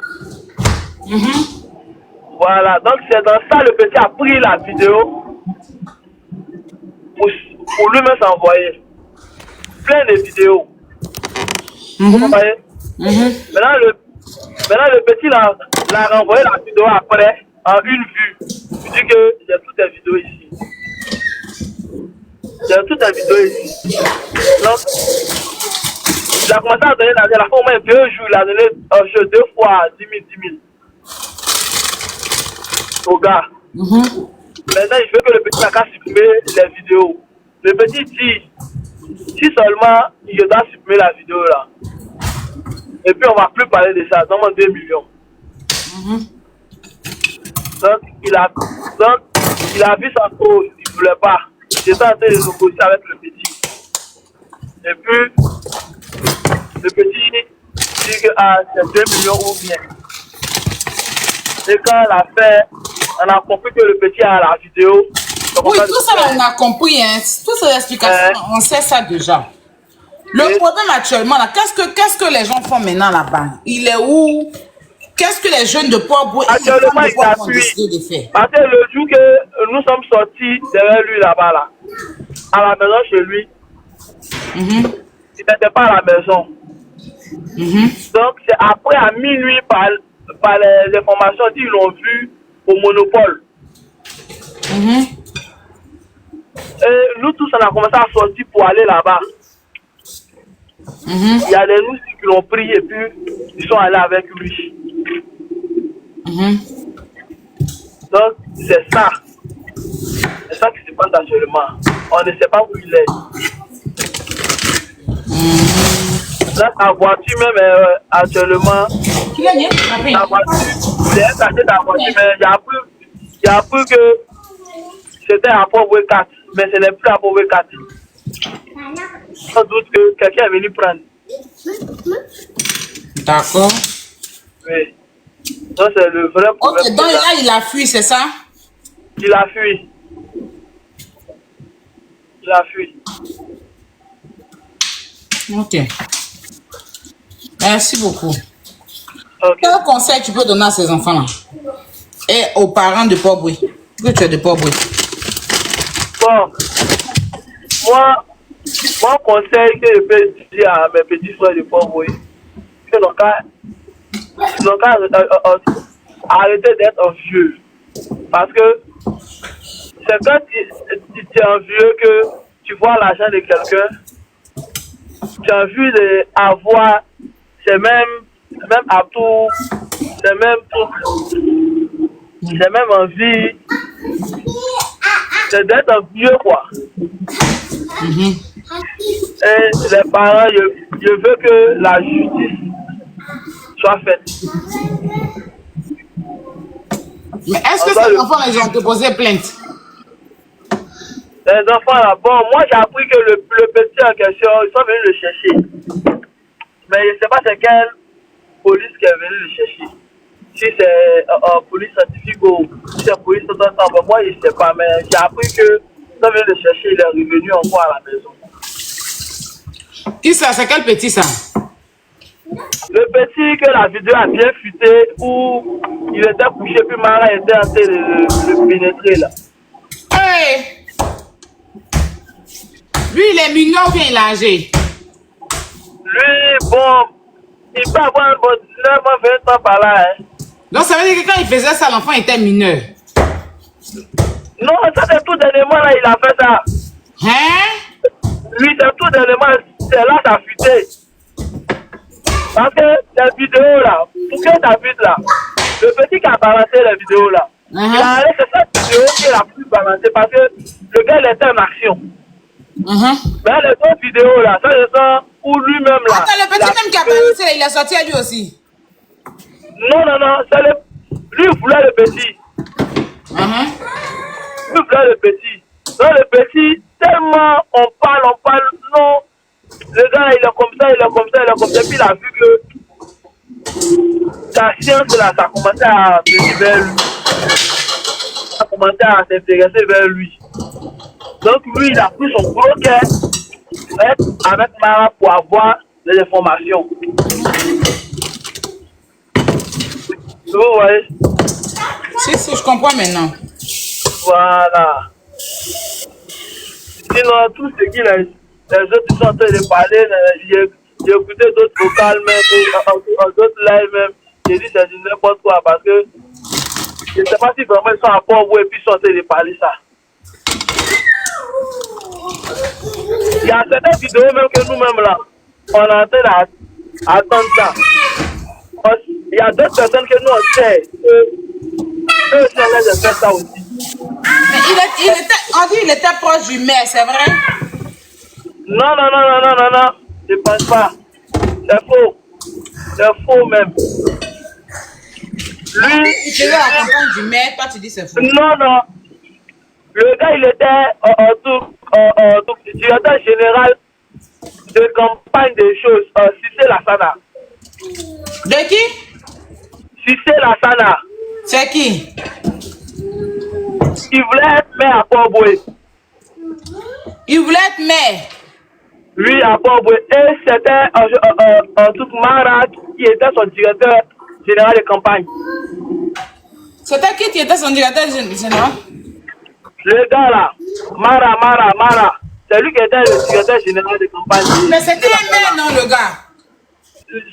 Voilà, donc c'est dans ça le petit a pris la vidéo pour lui-même s'envoyer. Plein de vidéos. Vous voyez? Maintenant, le petit l'a renvoyé la vidéo après, en une vue. Il dit que j'ai toutes les vidéos ici. J'ai toutes les vidéos ici. Donc, il a commencé à donner l'argent. La fois au moins 2 jours, il a donné un jeu 2 fois 10 000 au gars. Maintenant, il veut que le petit n'a qu'à supprimer les vidéos. Le petit dit, si seulement il doit supprimer la vidéo là, et puis on va plus parler de ça, donne-moi 2 millions. Donc, il a vu sa cause, il ne voulait pas. J'étais en train de négocier avec le petit. Et puis, le petit dit que c'est 2 millions ou bien. Et quand on a fait, on a compris que le petit a la vidéo. Oui, tout ça, on a compris. Hein. Toutes ces explications, on sait ça déjà. Le problème actuellement, là, qu'est-ce que les gens font maintenant là-bas? Il est où? Qu'est-ce que les jeunes de Port-Boué ont décidé de faire? Parce que le jour que nous sommes sortis derrière lui là-bas, là, à la maison chez lui, il n'était pas à la maison. Donc c'est après à minuit par les informations qu'ils l'ont vu au monopole. Et nous tous on a commencé à sortir pour aller là-bas. Il y a des nous qui l'ont pris et puis ils sont allés avec lui. Donc c'est ça. C'est ça qui se passe actuellement. On ne sait pas où il est. Là, ta voiture même actuellement. La voiture, j'ai acheté ta voiture, mais il y a plus que c'était à Port-Boué 4, mais ce n'est plus à Port-Boué 4. Sans doute que quelqu'un est venu prendre. D'accord. Oui. Donc c'est le vrai problème. Ok, donc là il a fui, c'est ça? Il a fui. Il a fui. Ok. Merci beaucoup. Okay. Quel conseil tu peux donner à ces enfants-là? Et aux parents de Port-Boué? Que tu es de Port-Boué. Bon. Mon conseil que je peux dire à mes petits frères de Port-Boué, c'est qu'ils n'ont qu'à arrêter d'être envieux. Parce que c'est quand tu es envieux que tu vois l'argent de quelqu'un, tu as envie d'avoir ces mêmes atouts, ces mêmes trucs, ces mêmes envies, c'est d'être envieux quoi. Et les parents, je veux que la justice soit faite. Mais est-ce que ces enfants, ils ont déposé plainte? Les enfants là, bon, moi j'ai appris que le petit en question, ils sont venus le chercher. Mais je ne sais pas c'est quelle police qui est venue le chercher. Si c'est police scientifique ou si c'est police totalement, moi je ne sais pas, mais j'ai appris que ils sont venus le chercher, il est revenu encore à la maison. Qui ça? C'est quel petit ça? Le petit que la vidéo a bien fuité, où il était couché, puis Mara était en train de le pénétrer là. Hey! Lui, il est mignon ou bien il est âgé? Lui, bon, il peut avoir un bon 19 ans, 20 ans par là. Hein. Donc, ça veut dire que quand il faisait ça, l'enfant était mineur. Non, ça c'est tout dernièrement là, il a fait ça. Hein? Lui, c'est tout dernièrement, c'est là ça a fuité. Parce que cette vidéo là, pour que ça fuite là, le petit qui a balancé la vidéo là, il a allé sur cette vidéo qui est la plus balancée parce que le gars il était en action. Mais les autres vidéos là, ça je sens où lui-même là. Attends, le petit même qui a balancé, là, il est sorti à lui aussi. Non, non, non, c'est le. Lui voulait le petit. Lui voulait le petit. Donc le petit, tellement on parle, non. Le gars il est comme ça, il est comme ça, il est comme ça. Puis il a vu que sa science là, ça a commencé à venir vers lui. Ça a commencé à s'intéresser vers lui. Donc lui, il a pris son gros cœur avec Mara pour avoir des informations. Vous voyez? Si, je comprends maintenant. Voilà. Sinon, tout ce qu'il a, les autres sont en train de parler, j'ai écouté d'autres vocales même, d'autres lives même, j'ai dit c'est du n'importe quoi parce que je ne sais pas si vraiment ils sont à Port-Boueux et puis ils sont en train de parler ça. Il y a certaines vidéos même que nous-mêmes là, on est en train d'attendre ça. Il y a d'autres personnes que nous on sait eux aussi en train de faire ça aussi. Mais on dit qu'il était proche du maire, c'est vrai? Non, je ne pense pas. C'est faux. C'est faux même. Lui, Il faisait la campagne du maire, toi tu dis c'est faux. Non. Le gars, il était tout directeur général de campagne des choses, Cissé Lassana. De qui? Cissé Lassana. C'est qui? Il voulait être maire à Port-Boueux. Il voulait être maire. Lui, à Port-Boueux. Et c'était en tout Mara qui était son directeur général de campagne. C'était qui était son directeur général? Le gars là, Mara. C'est lui qui était le directeur général de campagne. Mais c'était un maire, non, le gars?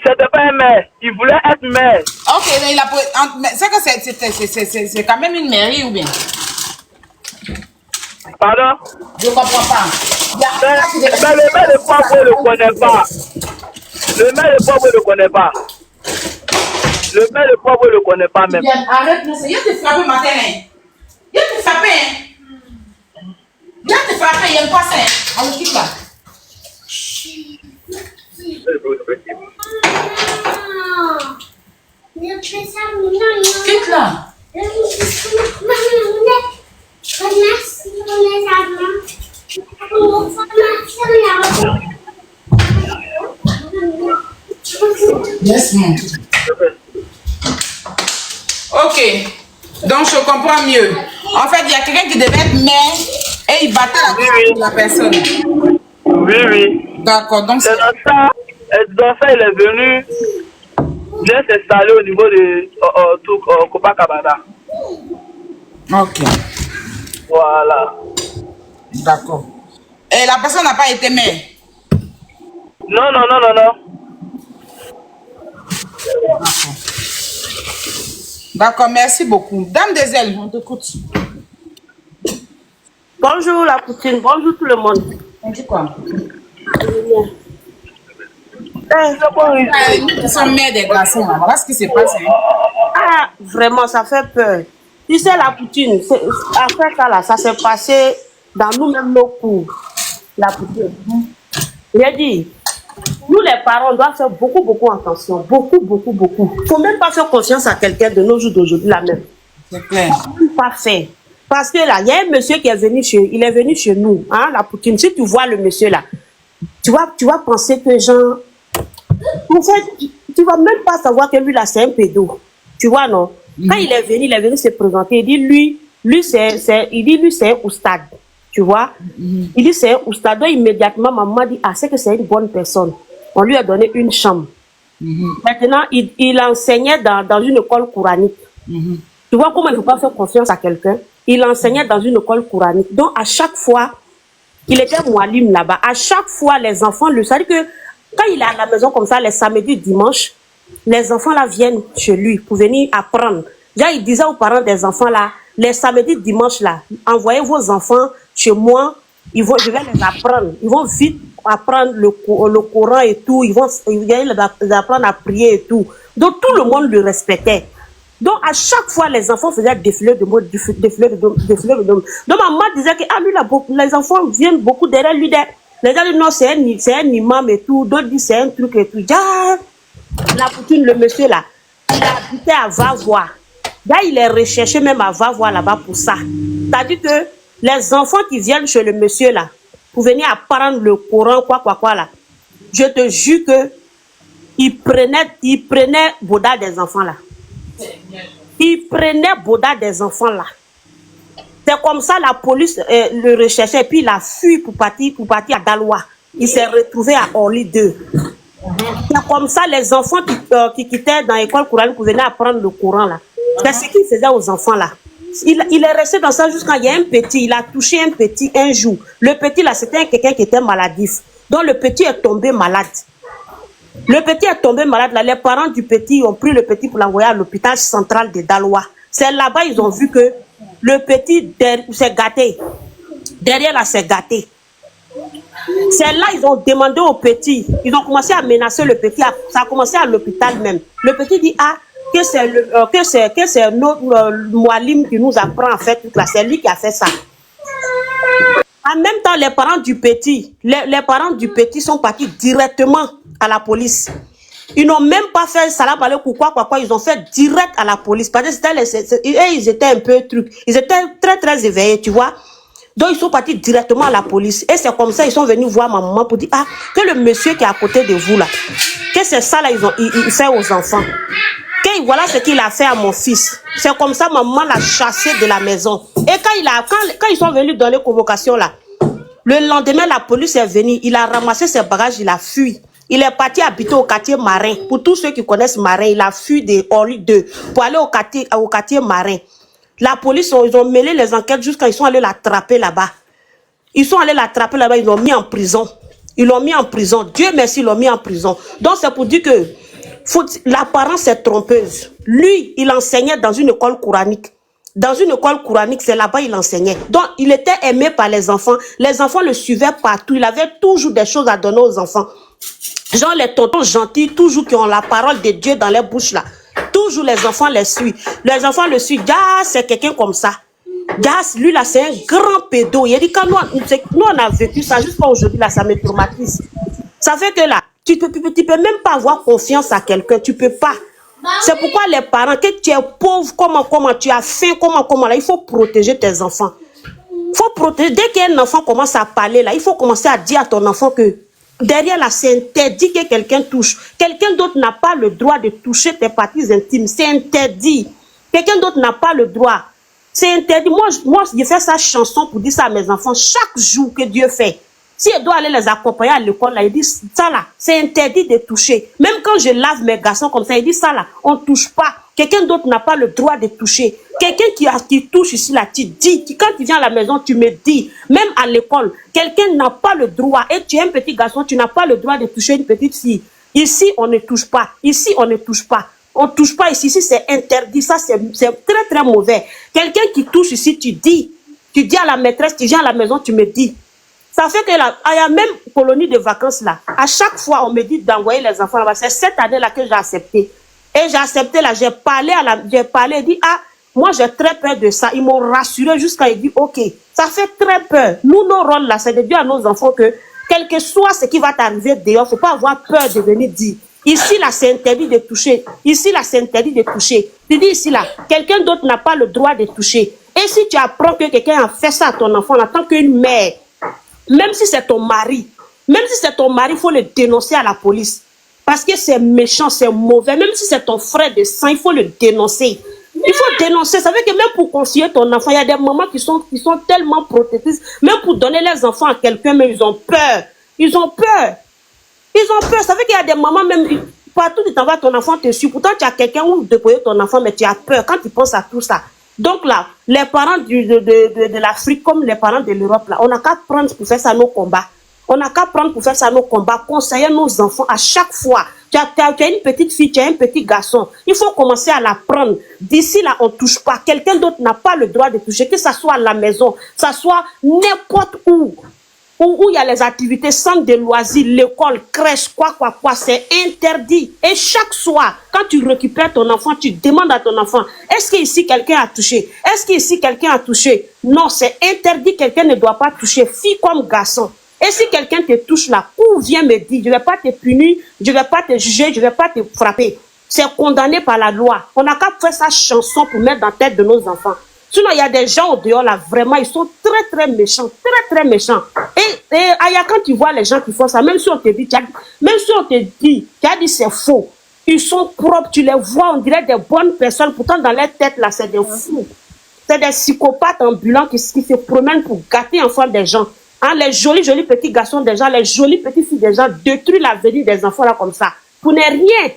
C'était pas un maire. Il voulait être maire. Ok, mais il a. C'est que c'est quand même une mairie ou bien? Pardon? Je comprends pas. Mais le maire de Port-Boueux ne le connaît pas. Le maire de Port-Boueux ne le connaît pas. Le maire de Port-Boueux ne le connaît pas même. Arrête, il y a te frapper matin. Il y a te frapper. Il y a te frapper, il y a pas ça. Allez, quitte là. Quitte là. Yes, mon. Ok. Donc, je comprends mieux. En fait, il y a quelqu'un qui devait être maire et il battait la personne. Oui. D'accord. Donc, c'est dans ça, il est venu bien s'installer au niveau de Copacabana. Ok. Voilà. D'accord. Et la personne n'a pas été maire? Non. D'accord, merci beaucoup. Dame des ailes, on t'écoute. Bonjour la poutine, bonjour tout le monde. On dit quoi? Ils sont mères des glaçons, là. Voilà ce qui s'est passé. Ah, vraiment, ça fait peur. Tu sais, la poutine, après ça, là, ça s'est passé dans nous-mêmes nos cours. La poutine. J'ai dit, nous les parents, on doit faire beaucoup attention. Beaucoup. Il ne faut même pas faire confiance à quelqu'un de nos jours d'aujourd'hui, là même. C'est clair. Pas faire. Parce que là, il y a un monsieur qui est venu chez nous, hein, la poutine. Si tu vois le monsieur là, tu vas penser que genre, en fait, tu vas même pas savoir que lui là, c'est un pédo. Tu vois, non? Quand il est venu se présenter, il dit lui c'est un oustad. Tu vois? Il dit c'est un oustad. Donc immédiatement, maman dit, ah, c'est que c'est une bonne personne. On lui a donné une chambre. Maintenant, il enseignait dans une école coranique. Tu vois comment il ne faut pas faire confiance à quelqu'un? Il enseignait dans une école coranique. Donc, à chaque fois, il était moualim là-bas. À chaque fois, les enfants le savent que quand il est à la maison comme ça, les samedis, dimanches, les enfants là viennent chez lui pour venir apprendre. Déjà, il disait aux parents des enfants là, les samedis, dimanches là, envoyez vos enfants chez moi, je vais les apprendre. Ils vont vite apprendre le Coran et tout. Ils vont les apprendre à prier et tout. Donc, tout le monde le respectait. Donc, à chaque fois, les enfants faisaient défiler de mots, défiler de mots. Donc, maman disait que lui, là, les enfants viennent beaucoup derrière lui. Les gens disent non, c'est un imam et tout. D'autres disent c'est un truc et tout. La poutine, le monsieur là, il a habité à Vavois. Là, il est recherché même à Vavois là-bas pour ça. C'est-à-dire que les enfants qui viennent chez le monsieur là, pour venir apprendre le Coran, quoi là, je te jure que il prenait Bouddha des enfants là. Il prenait Bouddha des enfants là. C'est comme ça la police le recherchait, puis il a fui pour partir à Daloa. Il s'est retrouvé à Orly 2. C'est comme ça les enfants qui quittaient dans l'école coranique pour venir apprendre le Coran là. C'est ce qu'il faisait aux enfants là. Il est resté dans ça jusqu'à il y a un petit, il a touché un petit un jour. Le petit là, c'était quelqu'un qui était maladif. Donc le petit est tombé malade. Le petit est tombé malade là. Les parents du petit ont pris le petit pour l'envoyer à l'hôpital central de Daloa. C'est là-bas ils ont vu que le petit s'est gâté. Derrière là, s'est gâté. C'est là ils ont demandé au petit. Ils ont commencé à menacer le petit. Ça a commencé à l'hôpital même. Le petit dit que c'est notre Moualim qui nous apprend en fait tout là. C'est lui qui a fait ça. En même temps, les parents du petit sont partis directement à la police. Ils n'ont même pas fait salam alaikum quoi, ils ont fait direct à la police. Parce que ils étaient un peu trucs. Ils étaient très très éveillés, tu vois. Donc ils sont partis directement à la police. Et c'est comme ça ils sont venus voir ma maman pour dire que le monsieur qui est à côté de vous là, que c'est ça là il fait aux enfants. Que voilà ce qu'il a fait à mon fils. C'est comme ça maman l'a chassé de la maison. Et quand ils sont venus dans les convocations là, le lendemain la police est venue, il a ramassé ses bagages, il a fui. Il est parti habiter au quartier Marin. Pour tous ceux qui connaissent Marin, il a fui de Orly 2 pour aller au quartier Marin. La police, ils ont mêlé les enquêtes jusqu'à ils sont allés l'attraper là-bas. Ils sont allés l'attraper là-bas, ils l'ont mis en prison. Ils l'ont mis en prison. Dieu merci, ils l'ont mis en prison. Donc c'est pour dire que l'apparence est trompeuse. Lui, il enseignait dans une école coranique. Dans une école coranique, c'est là-bas il enseignait. Donc il était aimé par les enfants. Les enfants le suivaient partout. Il avait toujours des choses à donner aux enfants. Genre les tontons gentils, toujours qui ont la parole de Dieu dans les bouches là. Toujours les enfants les suivent. Les enfants le suivent. C'est quelqu'un comme ça. Lui là, c'est un grand pédo. Il dit quand nous on a vécu ça jusqu'à aujourd'hui là, ça me traumatise. Ça fait que là, tu peux même pas avoir confiance à quelqu'un. Tu peux pas. C'est pourquoi les parents, que tu es pauvre, comment tu as faim, comment là, il faut protéger tes enfants. Faut protéger. Dès qu'un enfant commence à parler là, il faut commencer à dire à ton enfant que derrière là, c'est interdit que quelqu'un touche. Quelqu'un d'autre n'a pas le droit de toucher tes parties intimes. C'est interdit. Quelqu'un d'autre n'a pas le droit. C'est interdit. Moi, je fais sa chanson pour dire ça à mes enfants chaque jour que Dieu fait. Si elle doit aller les accompagner à l'école, là, il dit ça là, c'est interdit de toucher. Même quand je lave mes garçons comme ça, il dit ça là, on ne touche pas. Quelqu'un d'autre n'a pas le droit de toucher. Quelqu'un qui touche ici là, tu dis, quand tu viens à la maison, tu me dis, même à l'école, quelqu'un n'a pas le droit. Et tu es un petit garçon, tu n'as pas le droit de toucher une petite fille. Ici, on ne touche pas. Ici, on ne touche pas. On ne touche pas ici. Ici, c'est interdit. Ça, c'est très, très mauvais. Quelqu'un qui touche ici, tu dis à la maîtresse, tu viens à la maison, tu me dis. Ça fait que là, il y a même colonie de vacances là. À chaque fois, on me dit d'envoyer les enfants là-bas. C'est cette année-là que j'ai accepté. Et j'ai accepté là, j'ai parlé, dit, moi j'ai très peur de ça. Ils m'ont rassuré jusqu'à ils disent, ok, ça fait très peur. Nous, nos rôles là, c'est de dire à nos enfants que, quel que soit ce qui va t'arriver dehors, il ne faut pas avoir peur de venir dire. Ici là, c'est interdit de toucher. Ici là, c'est interdit de toucher. Tu dis ici là, quelqu'un d'autre n'a pas le droit de toucher. Et si tu apprends que quelqu'un a fait ça à ton enfant, en tant qu'une mère, même si c'est ton mari, il faut le dénoncer à la police. Parce que c'est méchant, c'est mauvais. Même si c'est ton frère de sang, il faut le dénoncer. Il faut dénoncer. Ça veut dire que même pour conseiller ton enfant, il y a des mamans qui sont tellement protectrices. Même pour donner les enfants à quelqu'un, mais ils ont peur. Ils ont peur. Ça veut dire qu'il y a des mamans même... Partout où tu t'en vas, ton enfant te suit. Pourtant, tu as quelqu'un où déposer ton enfant, mais tu as peur quand tu penses à tout ça. Donc là, les parents de l'Afrique comme les parents de l'Europe, là, on n'a qu'à prendre pour faire ça nos combats. On n'a qu'à prendre pour faire ça nos combats, conseiller nos enfants à chaque fois. Tu as une petite fille, tu as un petit garçon. Il faut commencer à l'apprendre. D'ici là, on ne touche pas. Quelqu'un d'autre n'a pas le droit de toucher, que ce soit à la maison, que ce soit n'importe où. Où il y a les activités, centres de loisirs, l'école, crèche, quoi, c'est interdit. Et chaque soir, quand tu récupères ton enfant, tu demandes à ton enfant, est-ce qu'ici quelqu'un a touché? Est-ce qu'ici quelqu'un a touché? Non, c'est interdit, quelqu'un ne doit pas toucher, fille comme garçon. Et si quelqu'un te touche là, ou vient me dire, je ne vais pas te punir, je ne vais pas te juger, je ne vais pas te frapper. C'est condamné par la loi. On n'a qu'à faire sa chanson pour mettre dans la tête de nos enfants. Sinon, il y a des gens au dehors là, vraiment, ils sont très méchants, très méchants. Et Aya, quand tu vois les gens qui font ça, même si on te dit, tu as dit c'est faux, ils sont propres, tu les vois, on dirait des bonnes personnes, pourtant dans leur tête là, c'est des fous. C'est des psychopathes ambulants qui se promènent pour gâter enfants des gens. Hein, les jolis petits garçons des gens, les jolies petites filles des gens détruisent l'avenir des enfants là comme ça. Pour ne rien.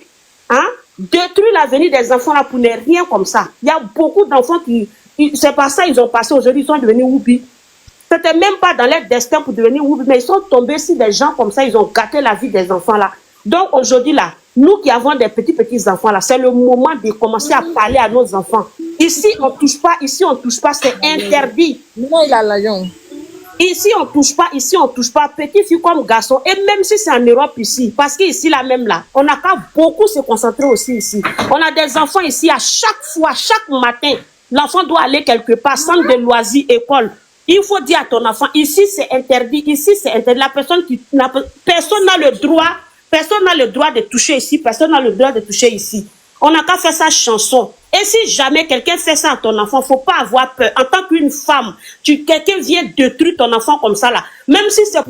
Hein? Détruire l'avenir des enfants là pour ne rien comme ça. Il y a beaucoup d'enfants qui... C'est pas ça, ils ont passé aujourd'hui, ils sont devenus Woubi. C'était même pas dans leur destin pour devenir Woubi, mais ils sont tombés sur des gens comme ça, ils ont gâté la vie des enfants là. Donc aujourd'hui là, nous qui avons des petits enfants là, c'est le moment de commencer à parler à nos enfants. Ici on touche pas, c'est interdit. Non, il a la young. Ici on touche pas, petit fille comme garçon, et même si c'est en Europe ici, parce qu'ici là même là, on n'a qu'à beaucoup se concentrer aussi ici. On a des enfants ici à chaque fois, chaque matin. L'enfant doit aller quelque part, centre de loisirs, école. Il faut dire à ton enfant, ici c'est interdit, La personne personne n'a le droit de toucher ici, personne n'a le droit de toucher ici. On n'a qu'à faire sa chanson. Et si jamais quelqu'un fait ça à ton enfant, faut pas avoir peur. En tant qu'une femme, quelqu'un vient détruire ton enfant comme ça là. Même si c'est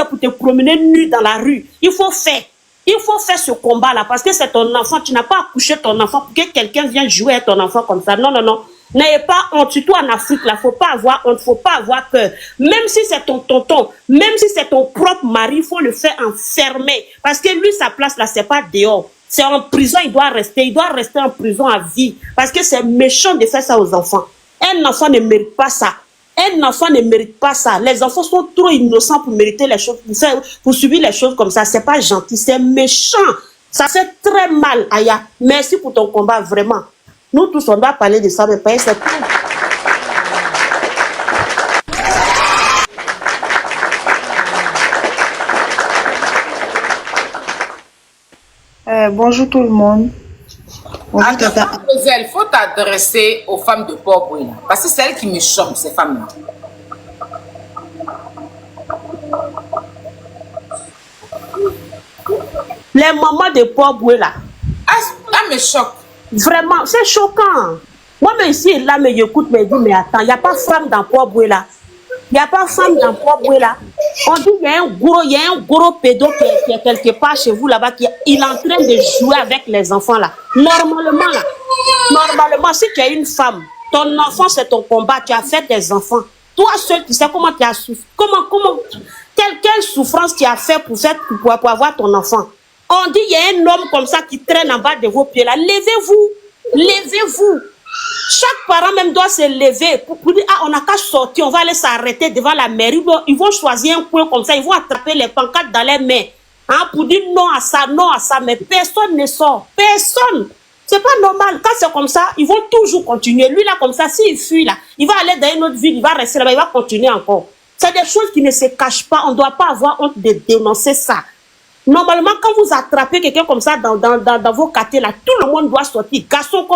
pour te promener nu dans la rue, il faut faire. Il faut faire ce combat-là parce que c'est ton enfant. Tu n'as pas accouché ton enfant pour que quelqu'un vienne jouer avec ton enfant comme ça. Non. N'ayez pas honte, surtout en Afrique, là, faut pas avoir honte, faut pas avoir peur. Même si c'est ton tonton, même si c'est ton propre mari, il faut le faire enfermer. Parce que lui, sa place, là, c'est pas dehors. C'est en prison, il doit rester en prison à vie. Parce que c'est méchant de faire ça aux enfants. Un enfant ne mérite pas ça. Les enfants sont trop innocents pour mériter les choses, pour subir les choses comme ça. C'est pas gentil, c'est méchant. Ça fait très mal, Aya. Merci pour ton combat, vraiment. Nous tous, on doit parler de ça, mais pas c'est tout. Bonjour tout le monde. Bonjour Tata. Il faut t'adresser aux femmes de Port-Bouille, parce que c'est elles qui me choquent, ces femmes-là. Les mamans de Port-Bouille, là. Ça me choque. Vraiment, c'est choquant. Moi-même ici, là, mais j'écoute, mais je dis, mais attends, il n'y a pas femme dans Port-Bouille, là. On dit qu'il y a un gros pédo qui est quelque part chez vous là-bas, il est en train de jouer avec les enfants là. Normalement, si tu es une femme, ton enfant c'est ton combat, tu as fait des enfants. Toi seul, tu sais comment tu as souffert. Quelle souffrance tu as fait pour avoir ton enfant. On dit qu'il y a un homme comme ça qui traîne en bas de vos pieds là. Levez-vous. Chaque parent même doit se lever pour dire, on n'a qu'à sortir, on va aller s'arrêter devant la mairie. Ils vont choisir un coin comme ça, ils vont attraper les pancartes dans les mains. Hein, pour dire non à ça, mais personne ne sort. Personne. C'est pas normal. Quand c'est comme ça, ils vont toujours continuer. Lui là, comme ça, s'il fuit là, il va aller dans une autre ville, il va rester là-bas, il va continuer encore. C'est des choses qui ne se cachent pas. On ne doit pas avoir honte de dénoncer ça. Normalement, quand vous attrapez quelqu'un comme ça dans vos quartiers là, tout le monde doit sortir. Garçon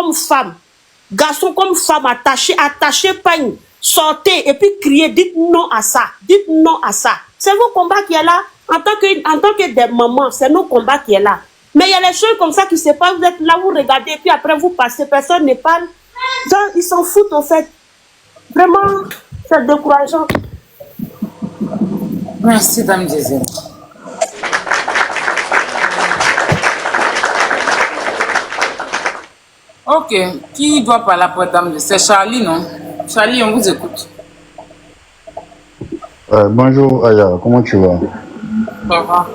comme femme, attachez pagne, sortez et puis criez, dites non à ça. C'est vos combats qui est là. En tant que des mamans, c'est nos combats qui est là. Mais il y a les choses comme ça qui se passent, vous êtes là, vous regardez, et puis après vous passez, personne ne parle. Genre, ils s'en foutent en fait. Vraiment, c'est décourageant. Merci, Dame Gisèle. Ok, qui doit parler après Dame? C'est Charlie, non? Charlie, on vous écoute. Bonjour Aya, comment tu vas? Ça va.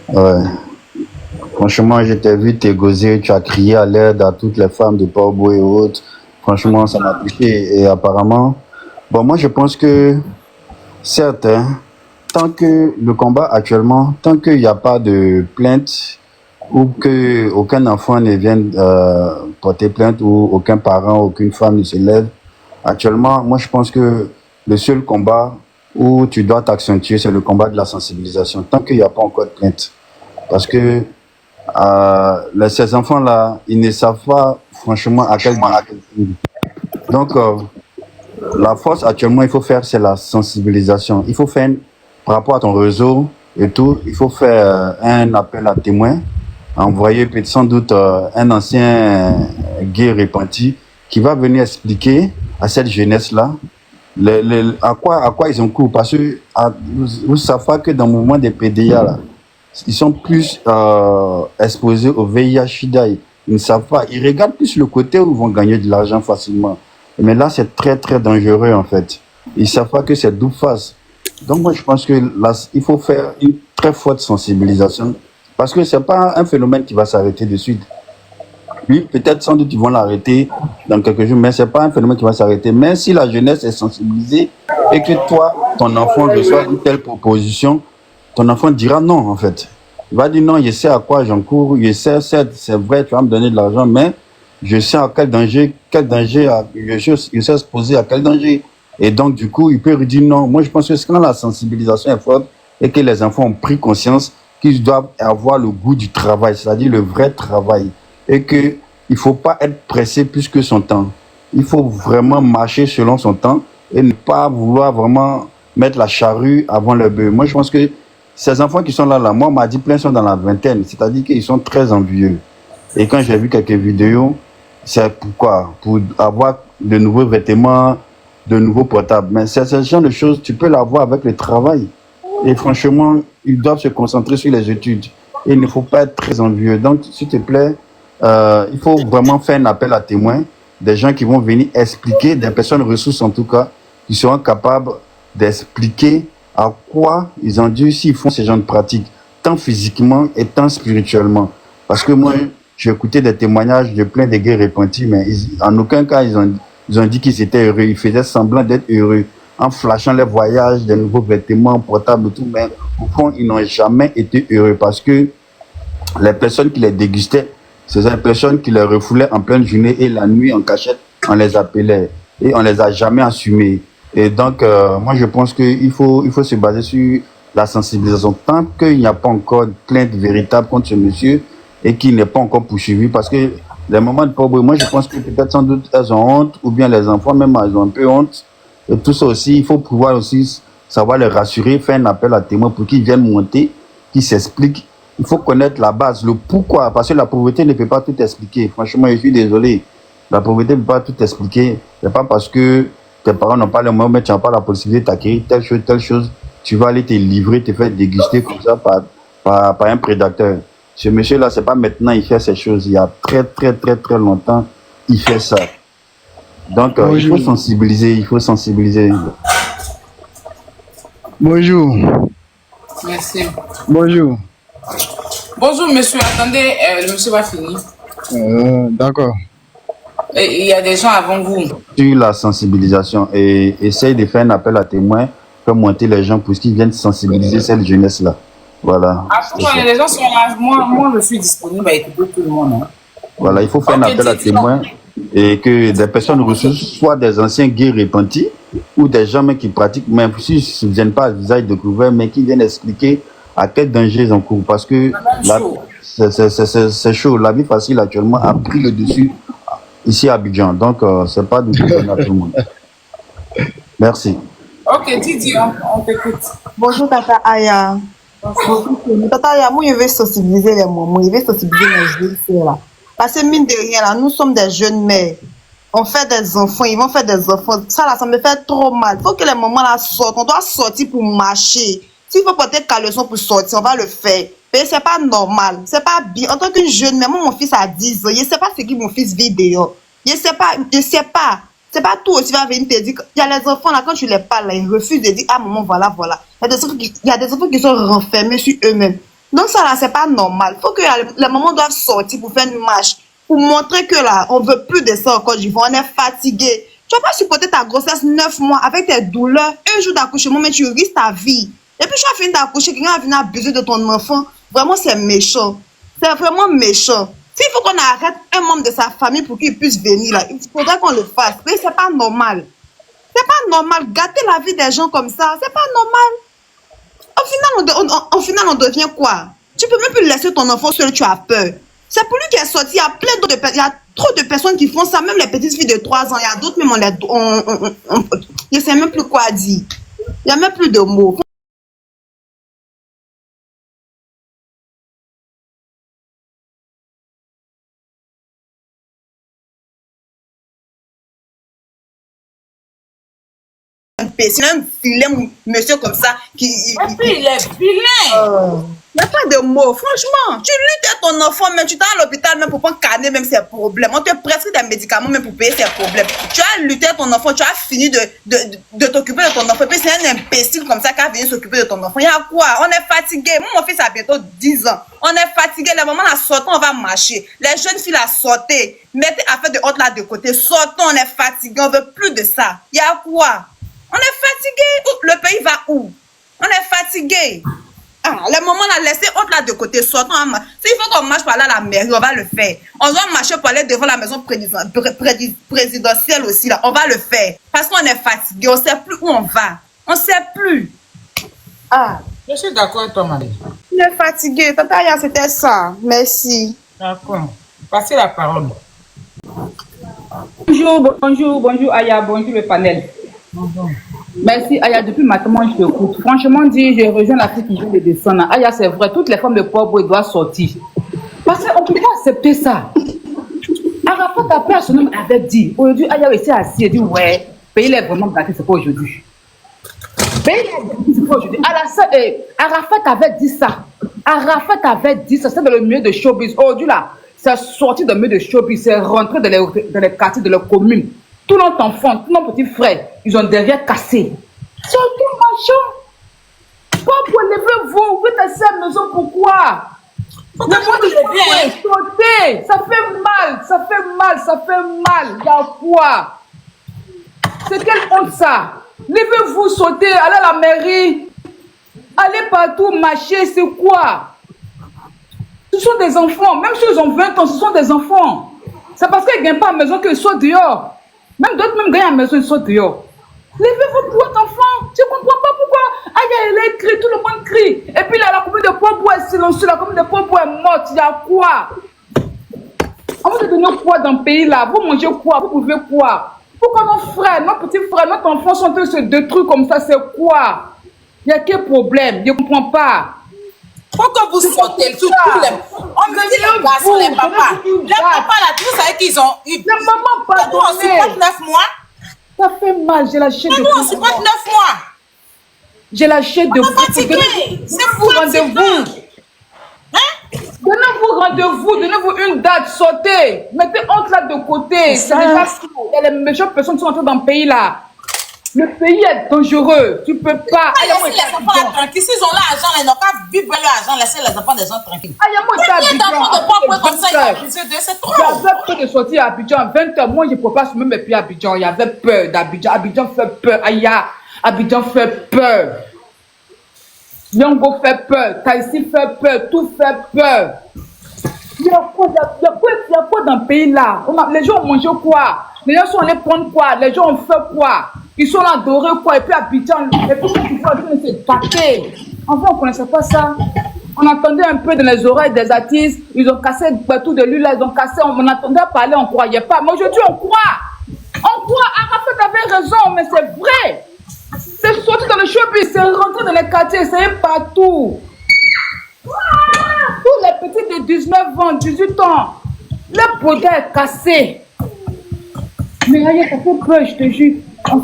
Ouais. Franchement, je t'ai vu t'égoser, tu as crié à l'aide à toutes les femmes de Port-Boué et autres. Franchement, ça m'a touché. Et apparemment, bon, moi, je pense que, certes, hein, tant que le combat actuellement, tant qu'il n'y a pas de plainte ou que aucun enfant ne vienne porter plainte ou aucun parent, aucune femme ne se lève, actuellement, moi, je pense que le seul combat où tu dois t'accentuer, c'est le combat de la sensibilisation. Tant qu'il n'y a pas encore de plainte. Parce que ces enfants-là, ils ne savent pas franchement à quel moment. Donc, la force actuellement, il faut faire, c'est la sensibilisation. Il faut faire, par rapport à ton réseau et tout, il faut faire un appel à témoins, envoyer peut-être sans doute un ancien gay repenti qui va venir expliquer à cette jeunesse-là à quoi ils ont cours. Parce que vous savez pas que dans le mouvement des PDA, là, ils sont plus exposés au VIH-Sida. Ils ne savent pas. Ils regardent plus le côté où ils vont gagner de l'argent facilement. Mais là, c'est très, très dangereux, en fait. Ils ne savent pas que c'est double face. Donc, moi, je pense que là, il faut faire une très forte sensibilisation. Parce que ce n'est pas un phénomène qui va s'arrêter de suite. Oui, peut-être sans doute ils vont l'arrêter dans quelques jours, mais ce n'est pas un phénomène qui va s'arrêter. Mais si la jeunesse est sensibilisée et que toi, ton enfant reçoit une telle proposition, ton enfant dira non, en fait. Il va dire non, je sais à quoi j'encours, je sais, c'est vrai, tu vas me donner de l'argent, mais je sais à quel danger, je sais exposer à quel danger. Et donc, du coup, il peut dire non. Moi, je pense que quand la sensibilisation est forte et que les enfants ont pris conscience qu'ils doivent avoir le goût du travail, c'est-à-dire le vrai travail, et qu'il ne faut pas être pressé plus que son temps. Il faut vraiment marcher selon son temps et ne pas vouloir vraiment mettre la charrue avant le bœuf. Moi, je pense que ces enfants qui sont là, moi, on m'a dit plein sont dans la vingtaine, c'est-à-dire qu'ils sont très envieux. Et quand j'ai vu quelques vidéos, c'est pourquoi? Pour avoir de nouveaux vêtements, de nouveaux portables. Mais c'est ce genre de choses, tu peux l'avoir avec le travail. Et franchement, ils doivent se concentrer sur les études. Et il ne faut pas être très envieux. Donc, s'il te plaît, il faut vraiment faire un appel à témoins, des gens qui vont venir expliquer, des personnes ressources en tout cas, qui seront capables d'expliquer à quoi ils ont dû s'ils font ce genre de pratiques, tant physiquement et tant spirituellement. Parce que moi, j'ai écouté des témoignages de plein de gays repentis, mais en aucun cas, ils ont dit qu'ils étaient heureux. Ils faisaient semblant d'être heureux en flashant les voyages, des nouveaux vêtements portables et tout, mais au fond, ils n'ont jamais été heureux parce que les personnes qui les dégustaient, c'est des personnes qui les refoulaient en pleine journée et la nuit en cachette, on les appelait et on les a jamais assumés. Et donc, moi, je pense qu'il faut se baser sur la sensibilisation. Tant qu'il n'y a pas encore de plainte véritable contre ce monsieur et qu'il n'est pas encore poursuivi, parce que les mamans de pauvres, moi, je pense que peut-être sans doute elles ont honte, ou bien les enfants même, elles ont un peu honte. Et tout ça aussi, il faut pouvoir aussi savoir les rassurer, faire un appel à témoins pour qu'ils viennent monter, qu'ils s'expliquent. Il faut connaître la base, le pourquoi, parce que la pauvreté ne peut pas tout expliquer. Franchement, je suis désolé. La pauvreté ne peut pas tout expliquer. Ce n'est pas parce que tes parents n'ont pas les moyens, mais tu n'as pas la possibilité d'acquérir telle chose, tu vas aller te livrer, te faire déguster comme ça par un prédateur. Ce monsieur-là, ce n'est pas maintenant il fait ces choses. Il y a très, très, très, très longtemps, il fait ça. Donc, il faut sensibiliser, Bonjour. Merci. Bonjour. Bonjour, monsieur. Attendez, le monsieur va finir. D'accord. Il y a des gens avant vous. Sur la sensibilisation et essaye de faire un appel à témoins, faire monter les gens pour qu'ils viennent sensibiliser cette jeunesse-là. Voilà. Après, les gens sont là. Moi, je suis disponible à écouter tout le monde. Hein. Voilà, il faut faire un appel à témoins et que des personnes ressources, soit des anciens gays repentis ou des gens qui pratiquent, même s'ils ne viennent pas à visage découvert, mais qui viennent expliquer à quel danger ils encourent. Parce que c'est chaud. La vie facile actuellement a pris le dessus ici à Abidjan. Donc, ce n'est pas du tout donné à tout le monde. Merci. Ok, Didi, on t'écoute. Bonjour, Tata Aya. Tata Aya, moi, je vais sensibiliser les mamans, je vais sensibiliser les jeunes filles là. Parce que mine de rien, là, nous sommes des jeunes mères. On fait des enfants, ils vont faire des enfants. Ça, là, ça me fait trop mal. Il faut que les mamans là sortent. On doit sortir pour marcher. S'il faut porter caleçon pour sortir, on va le faire. Mais c'est pas normal. C'est pas bien. En tant que jeune mère, moi, mon fils a 10 ans. Je sais pas ce que mon fils vit dehors. Je sais pas. C'est pas tout aussi va venir te dire. Il y a les enfants là, quand tu les parles, là, ils refusent de dire, ah maman, voilà. Il y a des enfants qui sont renfermés sur eux-mêmes. Donc ça là, c'est pas normal. Faut que les mamans doivent sortir pour faire une marche, pour montrer que là, on veut plus de ça en Côte d'Ivoire, on est fatigué. Tu vas pas supporter ta grossesse 9 mois avec tes douleurs, un jour d'accouchement, mais tu risques ta vie. Et puis tu vas finir d'accoucher, quelqu'un va venir abuser de ton enfant. Vraiment, c'est méchant. C'est vraiment méchant. S'il faut qu'on arrête un membre de sa famille pour qu'il puisse venir là, il faudrait qu'on le fasse. Mais c'est pas normal. C'est pas normal. Gâter la vie des gens comme ça, c'est pas normal. Au final, on devient quoi? Tu peux même plus laisser ton enfant seul, tu as peur. C'est pour lui qui est sorti. Il y a plein d'autres personnes. Il y a trop de personnes qui font ça. Même les petites filles de 3 ans. Il y a d'autres même. Je ne sais même plus quoi dire. Il n'y a même plus de mots. C'est un vilain monsieur comme ça qui. Et puis il est vilain. Il n'y a pas de mots. Franchement, tu luttes à ton enfant, même tu t'es à l'hôpital même pour prendre carnet même ses problèmes. On te prescrit des médicaments même pour payer ses problèmes. Tu as lutté à ton enfant, tu as fini de t'occuper de ton enfant. Et puis c'est un imbécile comme ça qui a venu s'occuper de ton enfant. Il y a quoi? On est fatigué. Moi, mon fils a bientôt 10 ans. On est fatigué. Les mamans la sortons, on va marcher. Les jeunes filles la sortez. Mettez affaire de honte là de côté. Sortons, on est fatigué. On veut plus de ça. Il y a quoi? On est fatigué. Le pays va où? On est fatigué. Les mamans la laissé honte là de côté. Sortons. S'il faut qu'on marche par là à la mairie, on va le faire. On doit marcher pour aller devant la maison présidentielle aussi là. On va le faire. Parce qu'on est fatigué. On ne sait plus où on va. On ne sait plus. Je suis d'accord avec toi, Marie. On est fatigué. Tata Aya, c'était ça. Merci. D'accord. Passez la parole. Bonjour Aya, bonjour le panel. Bonjour. Merci Aya, depuis matin moi je t'écoute. Franchement dit, je rejoins la fille qui vient de descendre. Aya, c'est vrai, toutes les femmes de pauvres doivent sortir. Parce qu'on ne peut pas accepter ça. Arafat a peur, son homme avait dit. Aujourd'hui, Aya était assis et dit ouais, payer les vraiment gâtés, c'est pas aujourd'hui. Payer les gâtés, c'est pas aujourd'hui. Arafat avait dit ça. Arafat avait dit ça, c'est dans le milieu de showbiz. Aujourd'hui là, c'est sorti dans le milieu de showbiz, c'est rentré dans les quartiers de leurs communes. Tous nos enfants, tous nos petits frères, ils ont derrière cassé. Surtout, machin. Pourquoi levez-vous? Vous faites à cette maison, pourquoi? Sauter. Ça fait mal, ça fait mal, ça fait mal. Il y a quoi? C'est quelle honte ça? Levez-vous, sautez, allez à la mairie. Allez partout, marcher, c'est quoi? Ce sont des enfants, même s'ils ont 20 ans, ce sont des enfants. C'est parce qu'ils ne gagnent pas à la maison qu'ils sont dehors. Même d'autres même gagnent à la maison, ils sont dehors. Levez-vous pour votre enfant. Je ne comprends pas pourquoi. Aïe, elle crie, tout le monde crie. Et puis là, la commune de Popo est silencieuse, la commune de Popo est morte. Il y a quoi? On va te donner quoi dans le pays là? Vous mangez quoi? Vous pouvez quoi? Pourquoi nos frères, nos petits frères, notre enfant sont en train de se détruire comme ça? C'est quoi? Il y a quel problème? Je ne comprends pas. Pourquoi vous sortez sur tous les... On me dit les garçons, les papas. Les papas là, vous savez qu'ils ont eu... La maman pas donné. On supporte 9 mois. Ça fait mal, j'ai lâché de... Nous, on supporte 9 mois. J'ai lâché de... On est fatigué. C'est vous rendez-vous. Donnez-vous rendez-vous, donnez-vous une date, sautez. Mettez honte là de côté. C'est déjà ça. Il y a les méchantes personnes qui sont entrées dans le pays là. Le pays est dangereux. Tu peux pas. Laissez les enfants tranquilles. S'ils ont l'argent, ils n'ont qu'à vivre leur argent. Laissez les enfants des gens tranquilles. Combien d'enfants de pauvres comme ça, ils ont abusé d'eux? C'est trop. J'avais peur de sortir à Abidjan à 20h. Moi, je ne peux pas même mes pieds à Abidjan. Il y avait peur d'Abidjan. Abidjan fait peur. Aya, Abidjan fait peur. Yongo fait peur. Taïsi fait peur. Tout fait peur. Il y a quoi dans le pays là? Les gens ont mangé quoi? Les gens sont allés prendre quoi? Les gens ont fait quoi? Ils sont là adorés quoi? Et puis Abidjan, et puis ils sont en train de se battre. Enfin, on ne connaissait pas ça. On entendait un peu dans les oreilles des artistes. Ils ont cassé tout de lui là. Ils ont cassé. On entendait parler, on ne croyait pas. Mais aujourd'hui, on croit. On croit. Arafat avait raison, mais c'est vrai. C'est sorti dans le showbiz, c'est rentré dans les quartiers, c'est partout. Tous les petits de 19 ans, 18 ans, le produit est cassé. Mais ça fait peur, je te jure.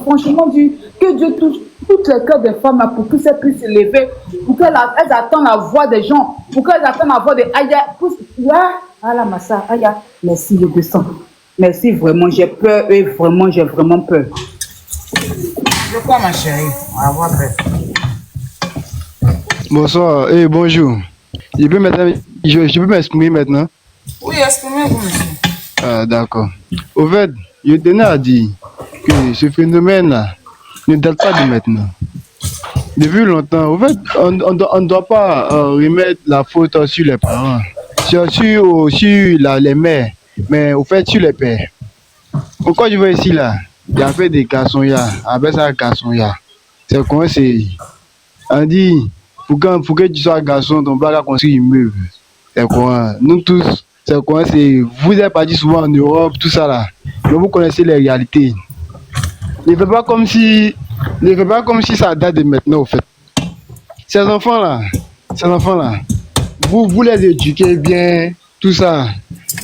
Franchement, que Dieu touche toutes les cœurs des femmes là, pour que ça puisse se lever, pour qu'elles attendent la voix des gens, pour qu'elles attendent la voix des Aya. Ah la massa, Aya, merci, je descends. Merci vraiment, j'ai peur et vraiment, j'ai vraiment peur. Je crois, ma chérie. On va voir après. Bonsoir, bonjour. Je peux maintenant, je peux m'exprimer maintenant. Oui, exprimez-vous, monsieur. Ah, d'accord. Au fait, je tenais à dire que ce phénomène-là ne date pas de maintenant. Depuis longtemps, au fait, on ne doit pas remettre la faute sur les parents, sur les mères, mais au fait sur les pères. Pourquoi je vois ici là, il y a fait des garçons, il y a, avec ça garçon, il y a. C'est quoi, c'est. On dit, pour que tu sois garçon, ton père a construit une immeuble. C'est quoi, nous tous, c'est quoi, c'est. Vous êtes partis souvent en Europe, tout ça là. Mais vous connaissez les réalités. Ne fais pas comme si. Ne fais pas comme si ça date de maintenant, au fait. Ces enfants-là, vous les éduquez bien, tout ça.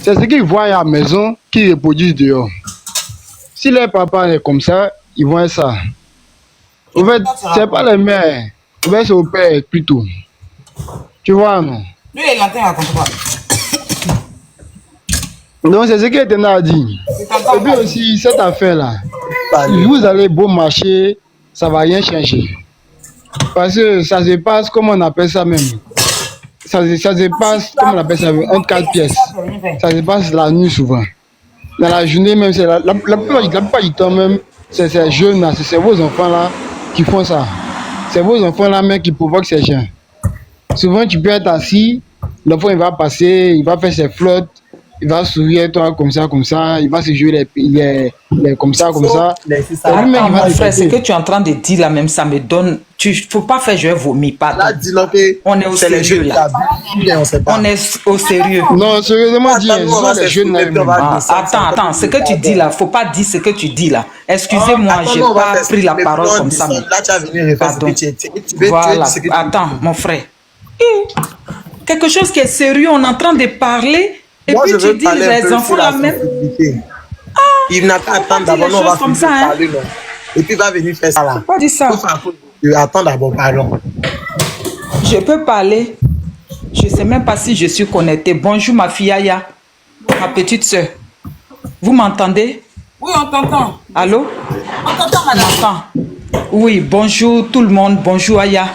C'est ce qu'ils voient à la maison qu'ils reproduisent dehors. Si leur papa est comme ça, ils vont être ça. En fait, c'est pas les mères, en fait, c'est au père plutôt. Tu vois, non? Lui, il entend raconter quoi? Donc, c'est ce qu'il était à dire. Et puis aussi, cette affaire-là, vous allez beau marcher, ça va rien changer. Parce que ça se passe, comment on appelle ça même? Ça se passe, comment on appelle ça, entre quatre pièces. Ça se passe la nuit souvent. Dans la journée même, c'est la plupart du temps même, c'est ces jeunes-là, c'est vos enfants-là qui font ça. C'est vos enfants-là même qui provoquent ces gens. Souvent, tu peux être assis, l'enfant il va passer, il va faire ses flottes, il va sourire toi comme ça, il va se jouer les comme ça. Attends, mon frère, ce que tu es en train de dire là même, ça me donne... Faut pas faire je vomis, pardon. On est au sérieux là. On est au sérieux. Non, sérieusement dit, les jeunes là. Attends, ce que tu dis là, faut pas dire ce que tu dis là. Excusez-moi, j'ai pas pris la parole comme ça. Pardon. Voilà, attends, mon frère. Quelque chose qui est sérieux, on est en train de parler. Et puis tu dis les enfants là même. Il n'a qu'à attendre d'abord, on va finir de parler, non. Et puis il va venir faire ça là. Pas dit ça. Attends d'abord, pardon. Je peux parler. Je ne sais même pas si je suis connectée. Bonjour ma fille Aya, ma petite soeur. Vous m'entendez? Oui, on t'entend. Allô? On t'entend, madame. Oui, bonjour tout le monde. Bonjour Aya.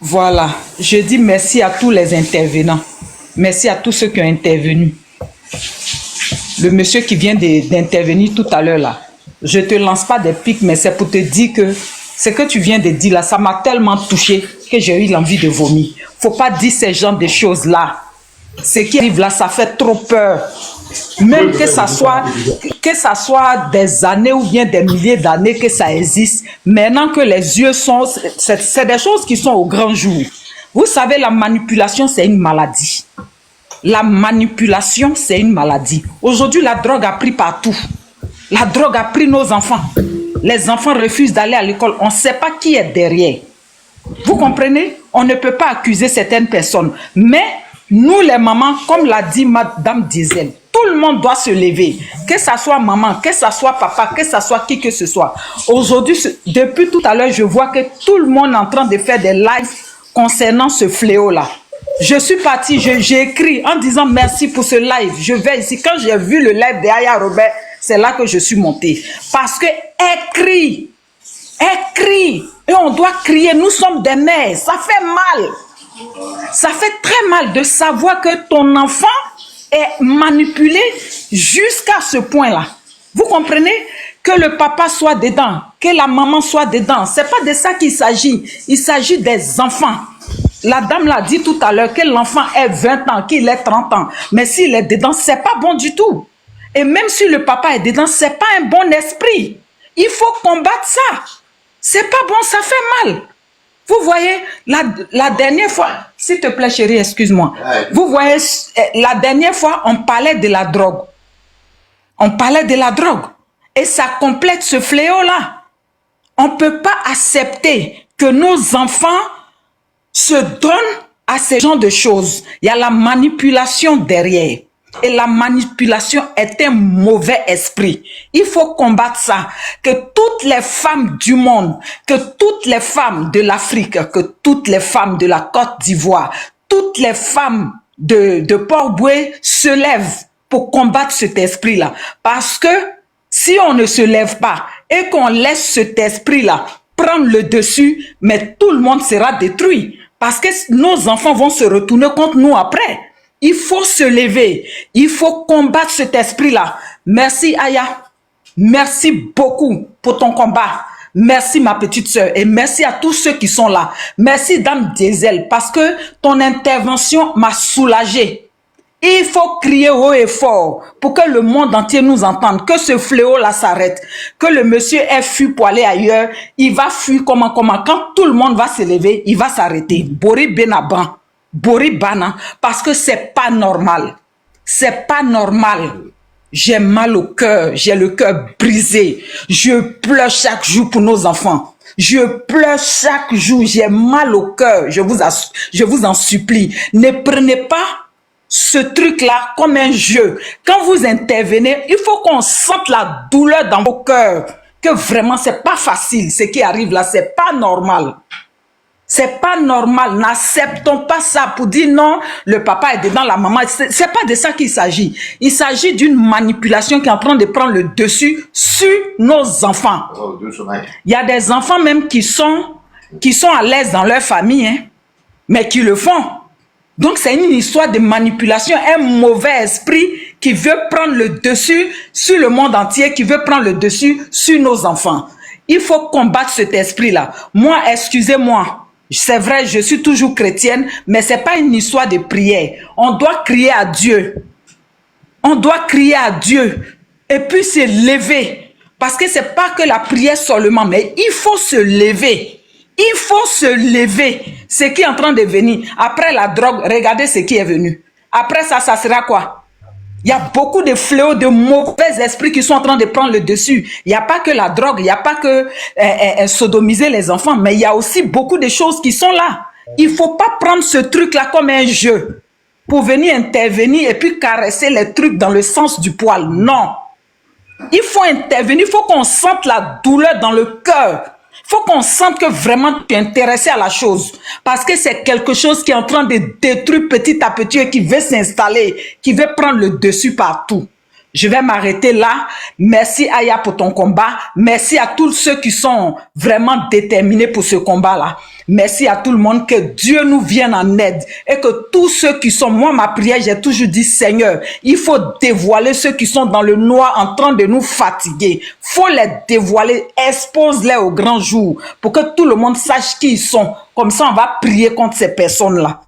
Voilà. Je dis merci à tous les intervenants. Merci à tous ceux qui ont intervenu. Le monsieur qui vient d'intervenir tout à l'heure là, je ne te lance pas des pics, mais c'est pour te dire que ce que tu viens de dire là, ça m'a tellement touché que j'ai eu l'envie de vomir. Faut pas dire ces genres de choses là. Ce qui arrive là, ça fait trop peur. Même que ça soit des années ou bien des milliers d'années que ça existe, maintenant que les yeux sont... C'est des choses qui sont au grand jour. Vous savez, la manipulation, c'est une maladie. La manipulation, c'est une maladie. Aujourd'hui, la drogue a pris partout. La drogue a pris nos enfants. Les enfants refusent d'aller à l'école. On ne sait pas qui est derrière. Vous comprenez? On ne peut pas accuser certaines personnes. Mais nous, les mamans, comme l'a dit Madame Diesel, tout le monde doit se lever. Que ça soit maman, que ça soit papa, que ça soit qui que ce soit. Aujourd'hui, depuis tout à l'heure, je vois que tout le monde est en train de faire des lives concernant ce fléau-là. Je suis partie, j'ai écrit en disant merci pour ce live. Je vais ici. Quand j'ai vu le live de Aya Robert, c'est là que je suis montée. Parce que écrit. Et on doit crier. Nous sommes des mères. Ça fait mal. Ça fait très mal de savoir que ton enfant est manipulé jusqu'à ce point-là. Vous comprenez? Que le papa soit dedans, que la maman soit dedans. C'est pas de ça qu'il s'agit. Il s'agit des enfants. La dame l'a dit tout à l'heure que l'enfant ait 20 ans, qu'il ait 30 ans. Mais s'il est dedans, c'est pas bon du tout. Et même si le papa est dedans, c'est pas un bon esprit. Il faut combattre ça. C'est pas bon, ça fait mal. Vous voyez, la dernière fois, s'il te plaît chérie, excuse-moi. Vous voyez, la dernière fois, on parlait de la drogue. On parlait de la drogue. Et ça complète ce fléau-là. On ne peut pas accepter que nos enfants se donnent à ces genres de choses. Il y a la manipulation derrière. Et la manipulation est un mauvais esprit. Il faut combattre ça. Que toutes les femmes du monde, que toutes les femmes de l'Afrique, que toutes les femmes de la Côte d'Ivoire, toutes les femmes de Port-Boué se lèvent pour combattre cet esprit-là. Parce que si on ne se lève pas et qu'on laisse cet esprit-là prendre le dessus, mais tout le monde sera détruit. Parce que nos enfants vont se retourner contre nous après. Il faut se lever. Il faut combattre cet esprit-là. Merci, Aya. Merci beaucoup pour ton combat. Merci, ma petite sœur. Et merci à tous ceux qui sont là. Merci, Dame Diesel, parce que ton intervention m'a soulagée. Il faut crier haut et fort pour que le monde entier nous entende, que ce fléau-là s'arrête, que le monsieur ait fui pour aller ailleurs, il va fuir comment. Quand tout le monde va se lever, il va s'arrêter. Bori Benaban, Bori Bana, parce que c'est pas normal. C'est pas normal. J'ai mal au cœur, j'ai le cœur brisé. Je pleure chaque jour pour nos enfants. Je pleure chaque jour, j'ai mal au cœur. Je vous en supplie. Ne prenez pas ce truc-là comme un jeu. Quand vous intervenez, il faut qu'on sente la douleur dans vos cœurs. Que vraiment, c'est pas facile. Ce qui arrive là, c'est pas normal. C'est pas normal. N'acceptons pas ça pour dire non, le papa est dedans, la maman. C'est pas de ça qu'il s'agit. Il s'agit d'une manipulation qui est en train de prendre le dessus sur nos enfants. Il y a des enfants même qui sont à l'aise dans leur famille, hein, mais qui le font. Donc, c'est une histoire de manipulation, un mauvais esprit qui veut prendre le dessus sur le monde entier, qui veut prendre le dessus sur nos enfants. Il faut combattre cet esprit-là. Moi, excusez-moi, c'est vrai, je suis toujours chrétienne, mais ce n'est pas une histoire de prière. On doit crier à Dieu. On doit crier à Dieu et puis se lever. Parce que ce n'est pas que la prière seulement, mais il faut se lever. Il faut se lever. Ce qui est en train de venir. Après la drogue, regardez ce qui est venu. Après ça, ça sera quoi? Il y a beaucoup de fléaux, de mauvais esprits qui sont en train de prendre le dessus. Il n'y a pas que la drogue, il n'y a pas que sodomiser les enfants, mais il y a aussi beaucoup de choses qui sont là. Il ne faut pas prendre ce truc-là comme un jeu pour venir intervenir et puis caresser les trucs dans le sens du poil. Non. Il faut intervenir, il faut qu'on sente la douleur dans le cœur. Il faut qu'on sente que vraiment tu es intéressé à la chose. Parce que c'est quelque chose qui est en train de détruire petit à petit et qui veut s'installer, qui veut prendre le dessus partout. Je vais m'arrêter là. Merci Aya pour ton combat. Merci à tous ceux qui sont vraiment déterminés pour ce combat-là. Merci à tout le monde. Que Dieu nous vienne en aide. Et que tous ceux qui sont... Moi, ma prière, j'ai toujours dit, Seigneur, il faut dévoiler ceux qui sont dans le noir en train de nous fatiguer. Il faut les dévoiler. Expose-les au grand jour pour que tout le monde sache qui ils sont. Comme ça, on va prier contre ces personnes-là.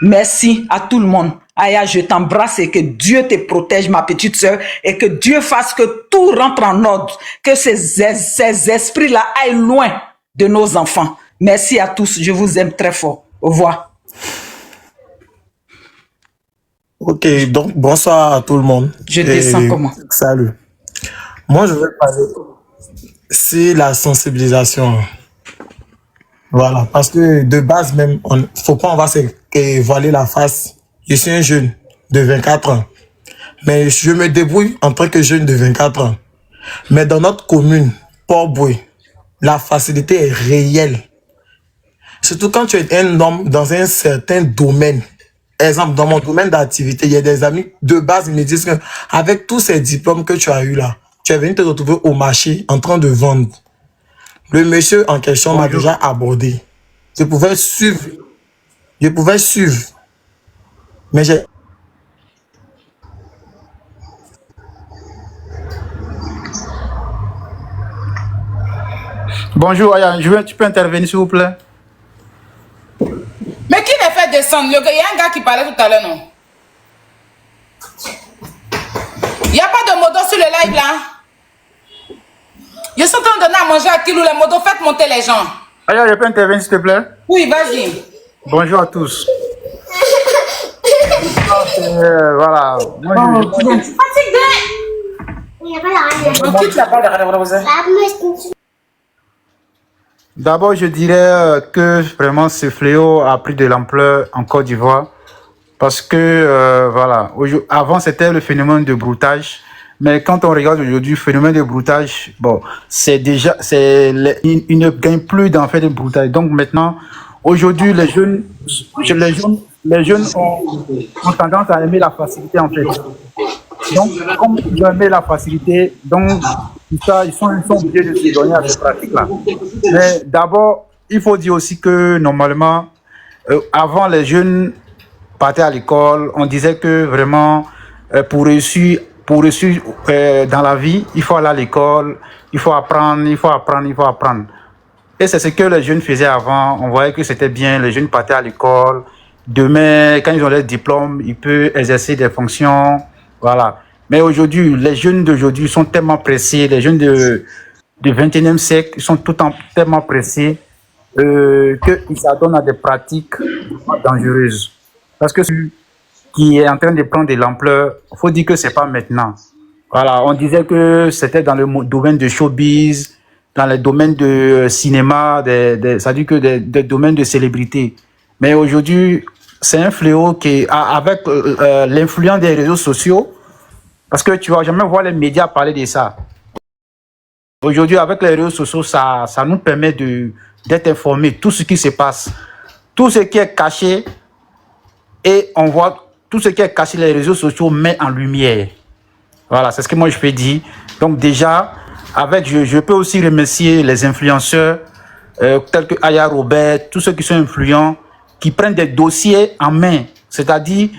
Merci à tout le monde. Aya, je t'embrasse et que Dieu te protège, ma petite sœur, et que Dieu fasse que tout rentre en ordre, que ces esprits-là aillent loin de nos enfants. Merci à tous, je vous aime très fort. Au revoir. Ok, donc bonsoir à tout le monde. Je descends comment? Salut. Moi, je vais parler sur la sensibilisation. Voilà, parce que de base même, faut pas on va se voiler la face. Je suis un jeune de 24 ans, mais je me débrouille en tant que jeune de 24 ans. Mais dans notre commune, Port-Boué, la facilité est réelle. Surtout quand tu es un homme dans un certain domaine. Exemple, dans mon domaine d'activité, il y a des amis de base qui me disent qu'avec tous ces diplômes que tu as eu là, tu es venu te retrouver au marché en train de vendre. Le monsieur en question m'a déjà abordé. Je pouvais suivre. Mais j'ai... Bonjour, Aya, tu peux intervenir s'il vous plaît? Mais qui m'a fait descendre? Il y a un gars qui parlait tout à l'heure, non? Il n'y a pas de moto sur le live là? Je suis en train de donner à manger à Kilou les motos, faites monter les gens. Aya, je peux intervenir s'il te plaît? Oui, vas-y. Bonjour à tous. Voilà. Moi, je suis fatigué. D'abord, je dirais que vraiment ce fléau a pris de l'ampleur en Côte d'Ivoire parce que voilà, avant c'était le phénomène de broutage, mais quand on regarde aujourd'hui le phénomène de broutage, bon, il ne gagne plus d'en fait de broutage. Donc maintenant, aujourd'hui, les jeunes ont tendance à aimer la facilité en fait. Donc, comme ils ont aimé la facilité, donc ils sont obligés de se donner à cette pratique-là. Mais d'abord, il faut dire aussi que normalement, Avant, les jeunes partaient à l'école. On disait que vraiment, pour réussir dans la vie, il faut aller à l'école, il faut apprendre, il faut apprendre, il faut apprendre. Et c'est ce que les jeunes faisaient avant. On voyait que c'était bien. Les jeunes partaient à l'école. Demain, quand ils ont leur diplôme, ils peuvent exercer des fonctions. Voilà. Mais aujourd'hui, les jeunes d'aujourd'hui sont tellement pressés. Les jeunes du 21e siècle, ils sont tellement pressés qu'ils s'adonnent à des pratiques dangereuses. Parce que ce qui est en train de prendre de l'ampleur, il faut dire que c'est pas maintenant. Voilà, on disait que c'était dans le domaine de showbiz, dans le domaine de cinéma, ça dit que des domaines de célébrité. Mais aujourd'hui, c'est un fléau qui, avec l'influence des réseaux sociaux, parce que tu vas jamais voir les médias parler de ça. Aujourd'hui, avec les réseaux sociaux, ça nous permet d'être informés, tout ce qui se passe, tout ce qui est caché, et on voit tout ce qui est caché, les réseaux sociaux met en lumière. Voilà, c'est ce que moi je peux dire. Donc déjà, je peux aussi remercier les influenceurs tels que Aya Robert, tous ceux qui sont influents, qui prennent des dossiers en main. C'est-à-dire,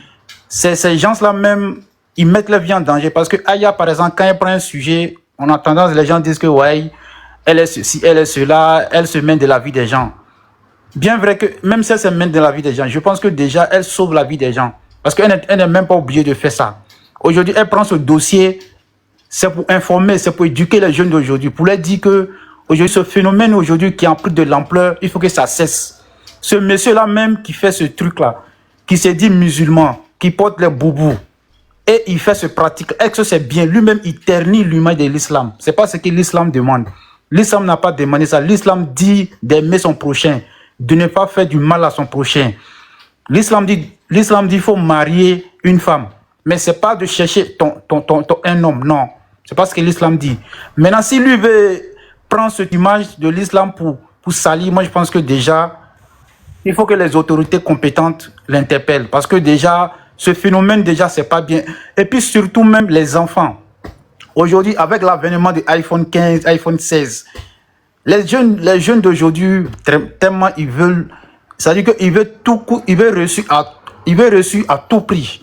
ces gens-là même, ils mettent leur vie en danger. Parce que Aya, par exemple, quand elle prend un sujet, on a tendance, les gens disent que ouais, elle est ceci, elle est cela, elle se mène de la vie des gens. Bien vrai que même si elle se mène de la vie des gens, je pense que déjà, elle sauve la vie des gens. Parce qu'elle n'est même pas obligée de faire ça. Aujourd'hui, elle prend ce dossier, c'est pour informer, c'est pour éduquer les jeunes d'aujourd'hui, pour leur dire que aujourd'hui, ce phénomène aujourd'hui qui a pris de l'ampleur, il faut que ça cesse. Ce monsieur-là même qui fait ce truc-là, qui se dit musulman, qui porte les boubous, et il fait ce pratique, est-ce que c'est bien? Lui-même, il ternit l'image de l'islam. C'est pas ce que l'islam demande. L'islam n'a pas demandé ça. L'islam dit d'aimer son prochain, de ne pas faire du mal à son prochain. L'islam dit il faut marier une femme. Mais c'est pas de chercher un homme, non. C'est pas ce que l'islam dit. Maintenant, si lui veut prendre cette image de l'islam pour salir, moi je pense que déjà, il faut que les autorités compétentes l'interpellent. Parce que déjà, ce phénomène, déjà, c'est pas bien. Et puis surtout même les enfants. Aujourd'hui, avec l'avènement de iPhone 15, iPhone 16, les jeunes d'aujourd'hui, tellement ils veulent, c'est-à-dire qu'ils veulent réussir à tout prix.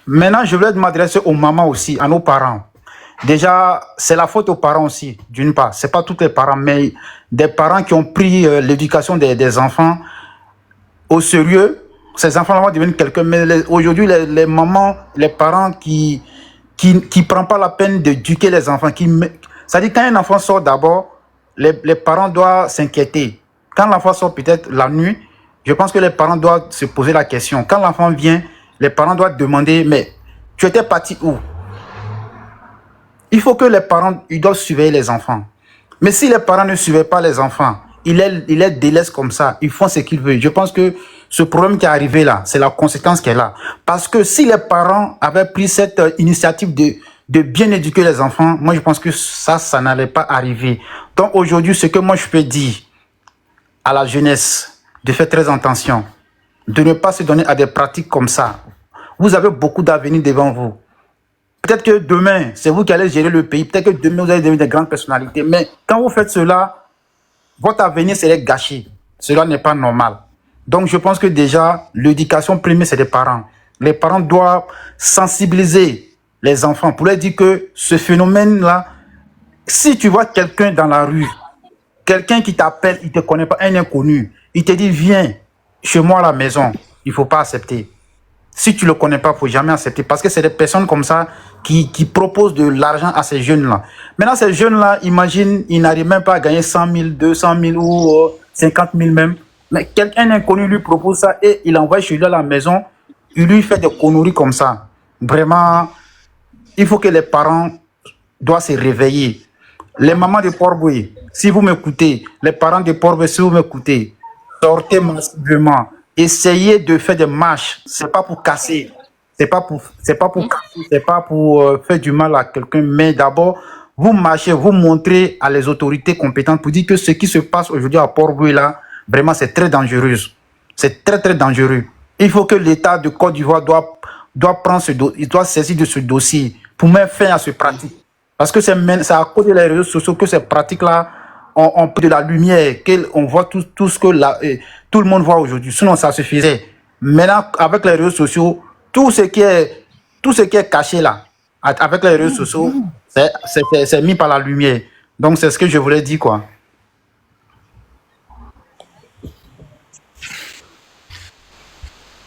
Maintenant, je voulais m'adresser aux mamans aussi, à nos parents. Déjà, c'est la faute aux parents aussi, d'une part. C'est pas tous les parents, mais des parents qui ont pris l'éducation des enfants au sérieux. Ces enfants vont devenir quelqu'un. Mais aujourd'hui, les mamans, les parents qui prennent pas la peine d'éduquer les enfants. C'est-à-dire, quand un enfant sort d'abord, les parents doivent s'inquiéter. Quand l'enfant sort peut-être la nuit, je pense que les parents doivent se poser la question. Quand l'enfant vient, les parents doivent demander, mais tu étais parti où? Il faut que les parents, ils doivent surveiller les enfants. Mais si les parents ne surveillent pas les enfants, ils les délaissent comme ça, ils font ce qu'ils veulent. Je pense que ce problème qui est arrivé là, c'est la conséquence qu'elle a. Parce que si les parents avaient pris cette initiative de bien éduquer les enfants, moi je pense que ça n'allait pas arriver. Donc aujourd'hui, ce que moi je peux dire à la jeunesse, de faire très attention, de ne pas se donner à des pratiques comme ça. Vous avez beaucoup d'avenir devant vous. Peut-être que demain, c'est vous qui allez gérer le pays. Peut-être que demain, vous allez devenir des grandes personnalités. Mais quand vous faites cela, votre avenir serait gâché. Cela n'est pas normal. Donc, je pense que déjà, l'éducation première, c'est les parents. Les parents doivent sensibiliser les enfants pour leur dire que ce phénomène-là, si tu vois quelqu'un dans la rue, quelqu'un qui t'appelle, il ne te connaît pas, un inconnu, il te dit, viens chez moi à la maison, il ne faut pas accepter. Si tu ne le connais pas, il ne faut jamais accepter. Parce que c'est des personnes comme ça qui proposent de l'argent à ces jeunes-là. Maintenant, ces jeunes-là, imagine, ils n'arrivent même pas à gagner 100 000, 200 000 ou 50 000 même. Mais quelqu'un inconnu lui propose ça et il envoie chez lui à la maison. Il lui fait des conneries comme ça. Vraiment, il faut que les parents doivent se réveiller. Les mamans de Port-Boué, si vous m'écoutez, les parents de Port-Boué, si vous m'écoutez, sortez massivement. Essayez de faire des marches. C'est pas pour casser. C'est pas pour casser. C'est pas pour faire du mal à quelqu'un. Mais d'abord, vous marchez, vous montrez à les autorités compétentes pour dire que ce qui se passe aujourd'hui à Port-Boué là, vraiment c'est très dangereux. C'est très très dangereux. Il faut que l'État de Côte d'Ivoire doit prendre il doit saisir de ce dossier pour mettre fin à ce pratique. Parce que c'est à cause des réseaux sociaux que ces pratiques-là ont pris de la lumière, qu'on voit tout tout le monde voit aujourd'hui. Sinon, ça suffisait. Maintenant, avec les réseaux sociaux, tout ce qui est caché là, avec les réseaux sociaux, c'est mis par la lumière. Donc, c'est ce que je voulais dire, quoi.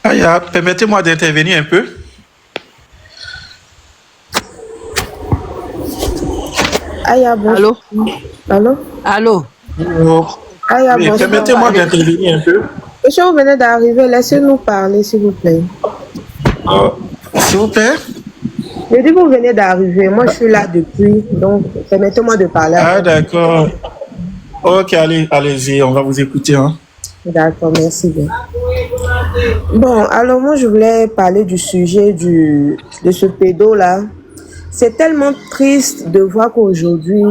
Aya, permettez-moi d'intervenir un peu. Aya, bon. Allô? Allô? Allô? Aya, Oui, bon. permettez-moi d'intervenir un peu. Monsieur, vous venez d'arriver, laissez-nous parler, s'il vous plaît. S'il vous plaît? Je dis que vous venez d'arriver, moi je suis là depuis, donc permettez-moi de parler. Ah, d'accord. Ok, allez-y, on va vous écouter. Hein. D'accord, merci bien. Bon, alors moi je voulais parler du sujet de ce pédo-là. C'est tellement triste de voir qu'aujourd'hui,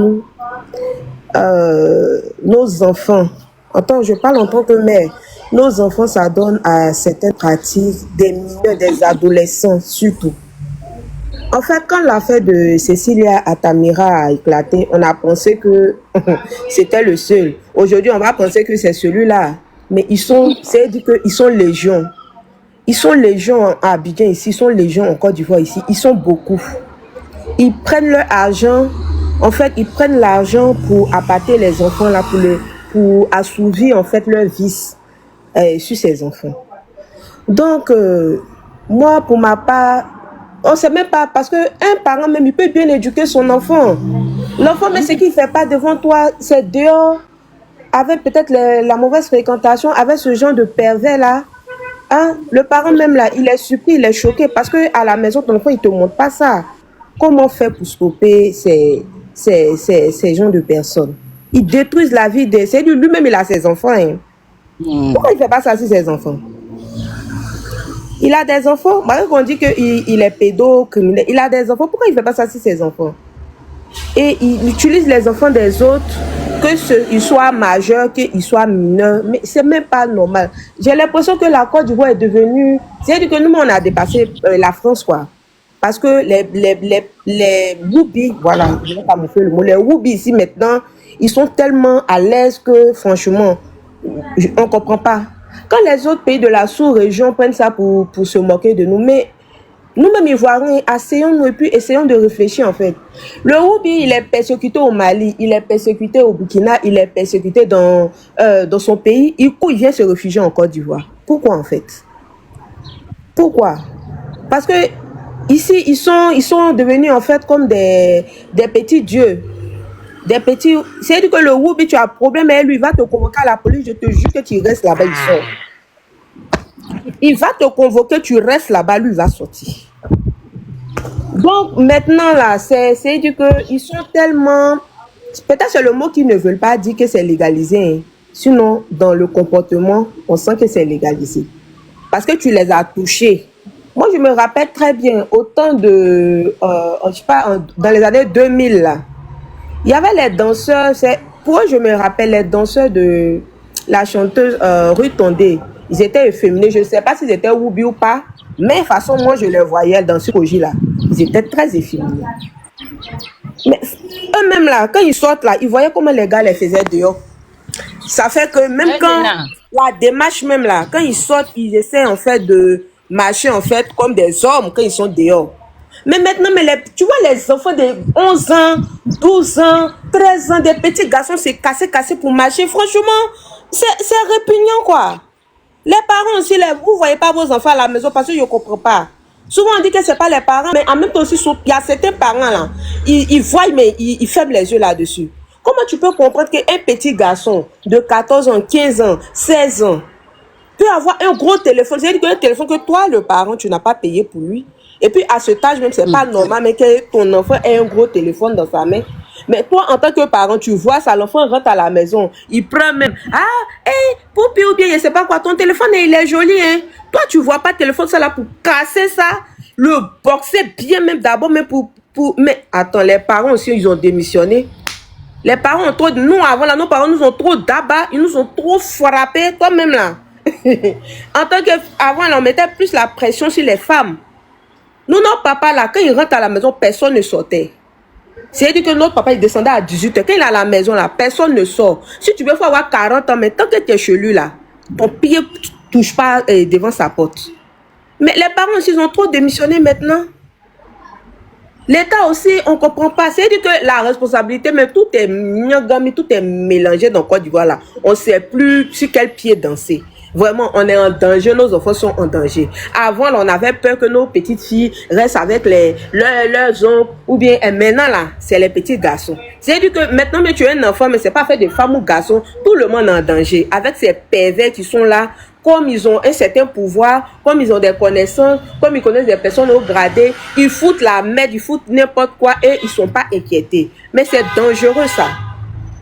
nos enfants, je parle en tant que mère, nos enfants s'adonnent à certaines pratiques, des mineurs, des adolescents surtout. En fait, quand l'affaire de Cécilia Atamira a éclaté, on a pensé que c'était le seul. Aujourd'hui, on va penser que c'est celui-là. Mais c'est-à-dire qu'ils sont légion. Ils sont légion à Abidjan ici, ils sont légion en Côte d'Ivoire ici. Ils sont beaucoup. Ils prennent leur argent. En fait, ils prennent l'argent pour appâter les enfants là, pour assouvir en fait leur vice sur ces enfants. Donc, moi, pour ma part, on ne sait même pas, parce qu'un parent même, il peut bien éduquer son enfant. L'enfant, mais ce qu'il ne fait pas devant toi, c'est dehors, avec peut-être la mauvaise fréquentation, avec ce genre de pervers-là. Hein? Le parent même, là, il est surpris, il est choqué, parce qu'à la maison, ton enfant, il ne te montre pas ça. Comment faire pour stopper ces gens de personnes? Ils détruisent la vie de... C'est lui-même, il a ses enfants. Hein. Pourquoi il ne fait pas ça sur ses enfants? Il a des enfants. Malgré qu'on dit qu'il est pédocriminel, il a des enfants. Pourquoi il ne fait pas ça sur ses enfants? Et il utilise les enfants des autres, qu'ils soient majeurs, qu'ils soient mineurs. Mais c'est même pas normal. J'ai l'impression que la Côte d'Ivoire est devenue... C'est-à-dire que nous, on a dépassé la France, quoi. Parce que les Woubi, voilà, je ne vais pas me faire le mot, les Woubi ici maintenant, ils sont tellement à l'aise que, franchement, on ne comprend pas. Quand les autres pays de la sous-région prennent ça pour se moquer de nous, mais nous-mêmes Ivoiriens, asseyons-nous et puis essayons de réfléchir en fait. Le Woubi, il est persécuté au Mali, il est persécuté au Burkina, il est persécuté dans son pays. Il vient se réfugier en Côte d'Ivoire. Pourquoi en fait? Pourquoi? Parce que ici, ils sont devenus en fait comme des petits dieux. Des petits... C'est-à-dire que le Woubi, tu as un problème et lui, il va te convoquer à la police, je te jure que tu restes là-bas, il sort. Il va te convoquer, tu restes là-bas, lui, il va sortir. Donc, maintenant, là, c'est-à-dire qu'ils sont tellement... Peut-être c'est le mot qu'ils ne veulent pas dire que c'est légalisé. Hein. Sinon, dans le comportement, on sent que c'est légalisé. Parce que tu les as touchés. Moi, je me rappelle très bien, au temps de... je sais pas, dans les années 2000, là, il y avait les danseurs, pour eux, je me rappelle, les danseurs de la chanteuse Rue Tondé. Ils étaient efféminés, je ne sais pas s'ils étaient Woubi ou pas, mais de toute façon, moi, je les voyais dans ce projet là. Ils étaient très efféminés. Mais eux-mêmes là, quand ils sortent là, ils voyaient comment les gars les faisaient dehors. Ça fait que même quand la démarche même là, quand ils sortent, ils essaient en fait de marcher en fait comme des hommes quand ils sont dehors. Mais maintenant, tu vois les enfants de 11 ans, 12 ans, 13 ans, des petits garçons se casser pour marcher. Franchement, c'est répugnant, quoi. Les parents aussi, vous ne voyez pas vos enfants à la maison parce que je ne comprends pas. Souvent, on dit que ce n'est pas les parents, mais en même temps aussi, il y a certains parents là, ils voient, mais ils ferment les yeux là-dessus. Comment tu peux comprendre qu'un petit garçon de 14 ans, 15 ans, 16 ans peut avoir un gros téléphone? C'est-à-dire qu'un téléphone que toi, le parent, tu n'as pas payé pour lui. Et puis, à cet âge même, c'est pas normal, mais que ton enfant ait un gros téléphone dans sa main. Mais toi, en tant que parent, tu vois ça, l'enfant rentre à la maison, il prend même, poupi ou bien, je sais pas quoi, ton téléphone, il est joli, hein. Toi, tu vois pas le téléphone, ça là, pour casser ça, le boxer bien même d'abord, mais mais attends, les parents aussi, ils ont démissionné. Les parents ont trop, nous, avant là, nos parents nous ont trop d'abat, ils nous ont trop frappé, toi-même là. En tant qu'avant, là, on mettait plus la pression sur les femmes. Nous, notre papa, là, quand il rentre à la maison, personne ne sortait. C'est-à-dire que notre papa, il descendait à 18h. Quand il est à la maison, là, personne ne sort. Si tu veux, il faut avoir 40 ans, mais tant que tu es chez lui, là, ton pied ne touche pas devant sa porte. Mais les parents aussi, ils ont trop démissionné maintenant. L'État aussi, on ne comprend pas. C'est-à-dire que la responsabilité, mais tout est mélangé dans Côte d'Ivoire là. On ne sait plus sur quel pied danser. Vraiment, on est en danger, nos enfants sont en danger. Avant, là, on avait peur que nos petites filles restent avec leurs oncles, ou bien maintenant là, c'est les petits garçons. C'est-à-dire que maintenant, mais tu es un enfant, mais c'est pas fait de femmes ou garçons, tout le monde est en danger. Avec ces pervers qui sont là, comme ils ont un certain pouvoir, comme ils ont des connaissances, comme ils connaissent des personnes au gradé, ils foutent la merde, ils foutent n'importe quoi et ils sont pas inquiétés. Mais c'est dangereux ça.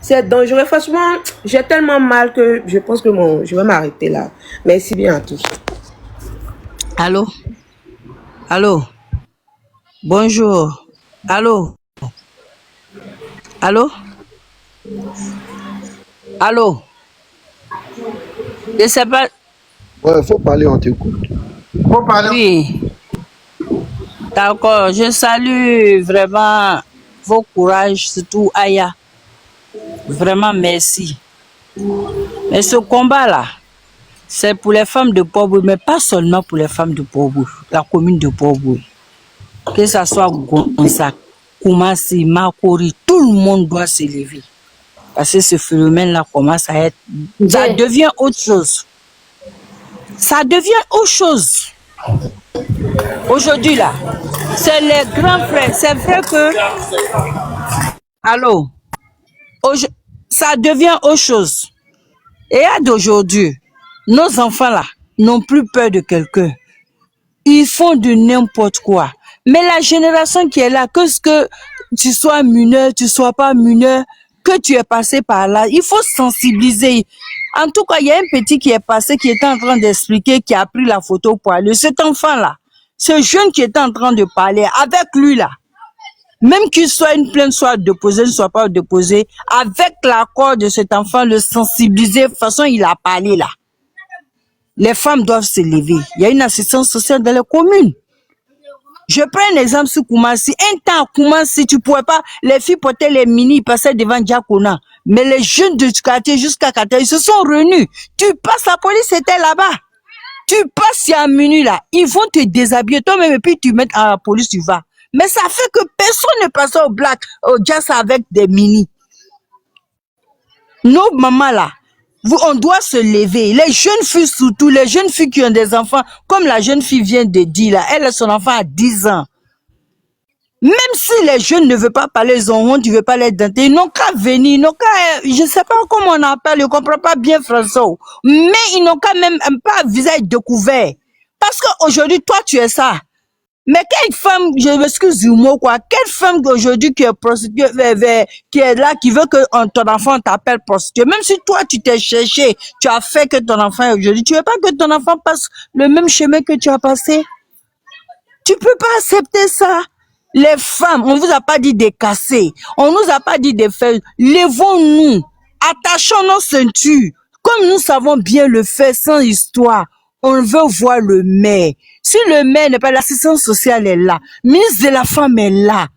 C'est dangereux. Franchement, j'ai tellement mal que je pense que je vais m'arrêter là. Merci bien à tous. Allô? Allô? Bonjour. Allô? Allô? Allô? Je sais pas. Ouais, faut parler, on t'écoute. Faut parler. Oui. D'accord. Je salue vraiment vos courages, surtout Aya. Vraiment merci. Mais ce combat-là, c'est pour les femmes de Port-Bouille, mais pas seulement pour les femmes de Port-Bouille, la commune de Port-Bouille. Que ce soit Gonzague, Koumassi, Makori, tout le monde doit s'élever. Parce que ce phénomène-là commence à être... Ça devient autre chose. Ça devient autre chose. Aujourd'hui, là, c'est les grands frères. C'est vrai que... Allô? Ça devient autre chose. Et à d'aujourd'hui, nos enfants là n'ont plus peur de quelqu'un. Ils font de n'importe quoi. Mais la génération qui est là, que ce que tu sois mineur, tu sois pas mineur, que tu es passé par là, il faut sensibiliser. En tout cas, il y a un petit qui est passé, qui était en train d'expliquer, qui a pris la photo pour aller. Cet enfant là, ce jeune qui était en train de parler avec lui là, même qu'il soit une plainte soit déposée, ne soit pas déposée, avec l'accord de cet enfant, le sensibiliser, de toute façon, il a parlé là. Les femmes doivent se lever. Il y a une assistance sociale dans les communes. Je prends un exemple sur Koumassi. Un temps à Koumassi, tu ne pouvais pas, les filles portaient les mini, ils passaient devant Diakona. Mais les jeunes du quartier jusqu'à 14, ils se sont renus. Tu passes, la police était là-bas. Tu passes, il y a un minuit là, ils vont te déshabiller toi-même et puis tu mets à la police, tu vas. Mais ça fait que personne ne passe au black, au jazz avec des mini. Nos mamans là, on doit se lever. Les jeunes filles surtout, les jeunes filles qui ont des enfants, comme la jeune fille vient de dire là, elle a son enfant à 10 ans. Même si les jeunes ne veulent pas parler, ils ont honte, tu ne veux pas les denter, ils n'ont qu'à venir, ils n'ont qu'à, je ne sais pas comment on appelle, je ne comprends pas bien français, mais ils n'ont quand même pas un visage découvert. Parce qu'aujourd'hui, toi, tu es ça. Mais quelle femme, je m'excuse du mot quoi, quelle femme aujourd'hui qui est prostituée, qui est là, qui veut que ton enfant t'appelle prostituée, même si toi tu t'es cherché, tu as fait que ton enfant aujourd'hui, tu veux pas que ton enfant passe le même chemin que tu as passé? Tu peux pas accepter ça. Les femmes, on vous a pas dit de casser, on nous a pas dit de faire, levons-nous, attachons nos ceintures, comme nous savons bien le faire sans histoire. On veut voir le maire. Si le maire n'est pas là, l'assistance sociale est là. Ministre de la femme est là.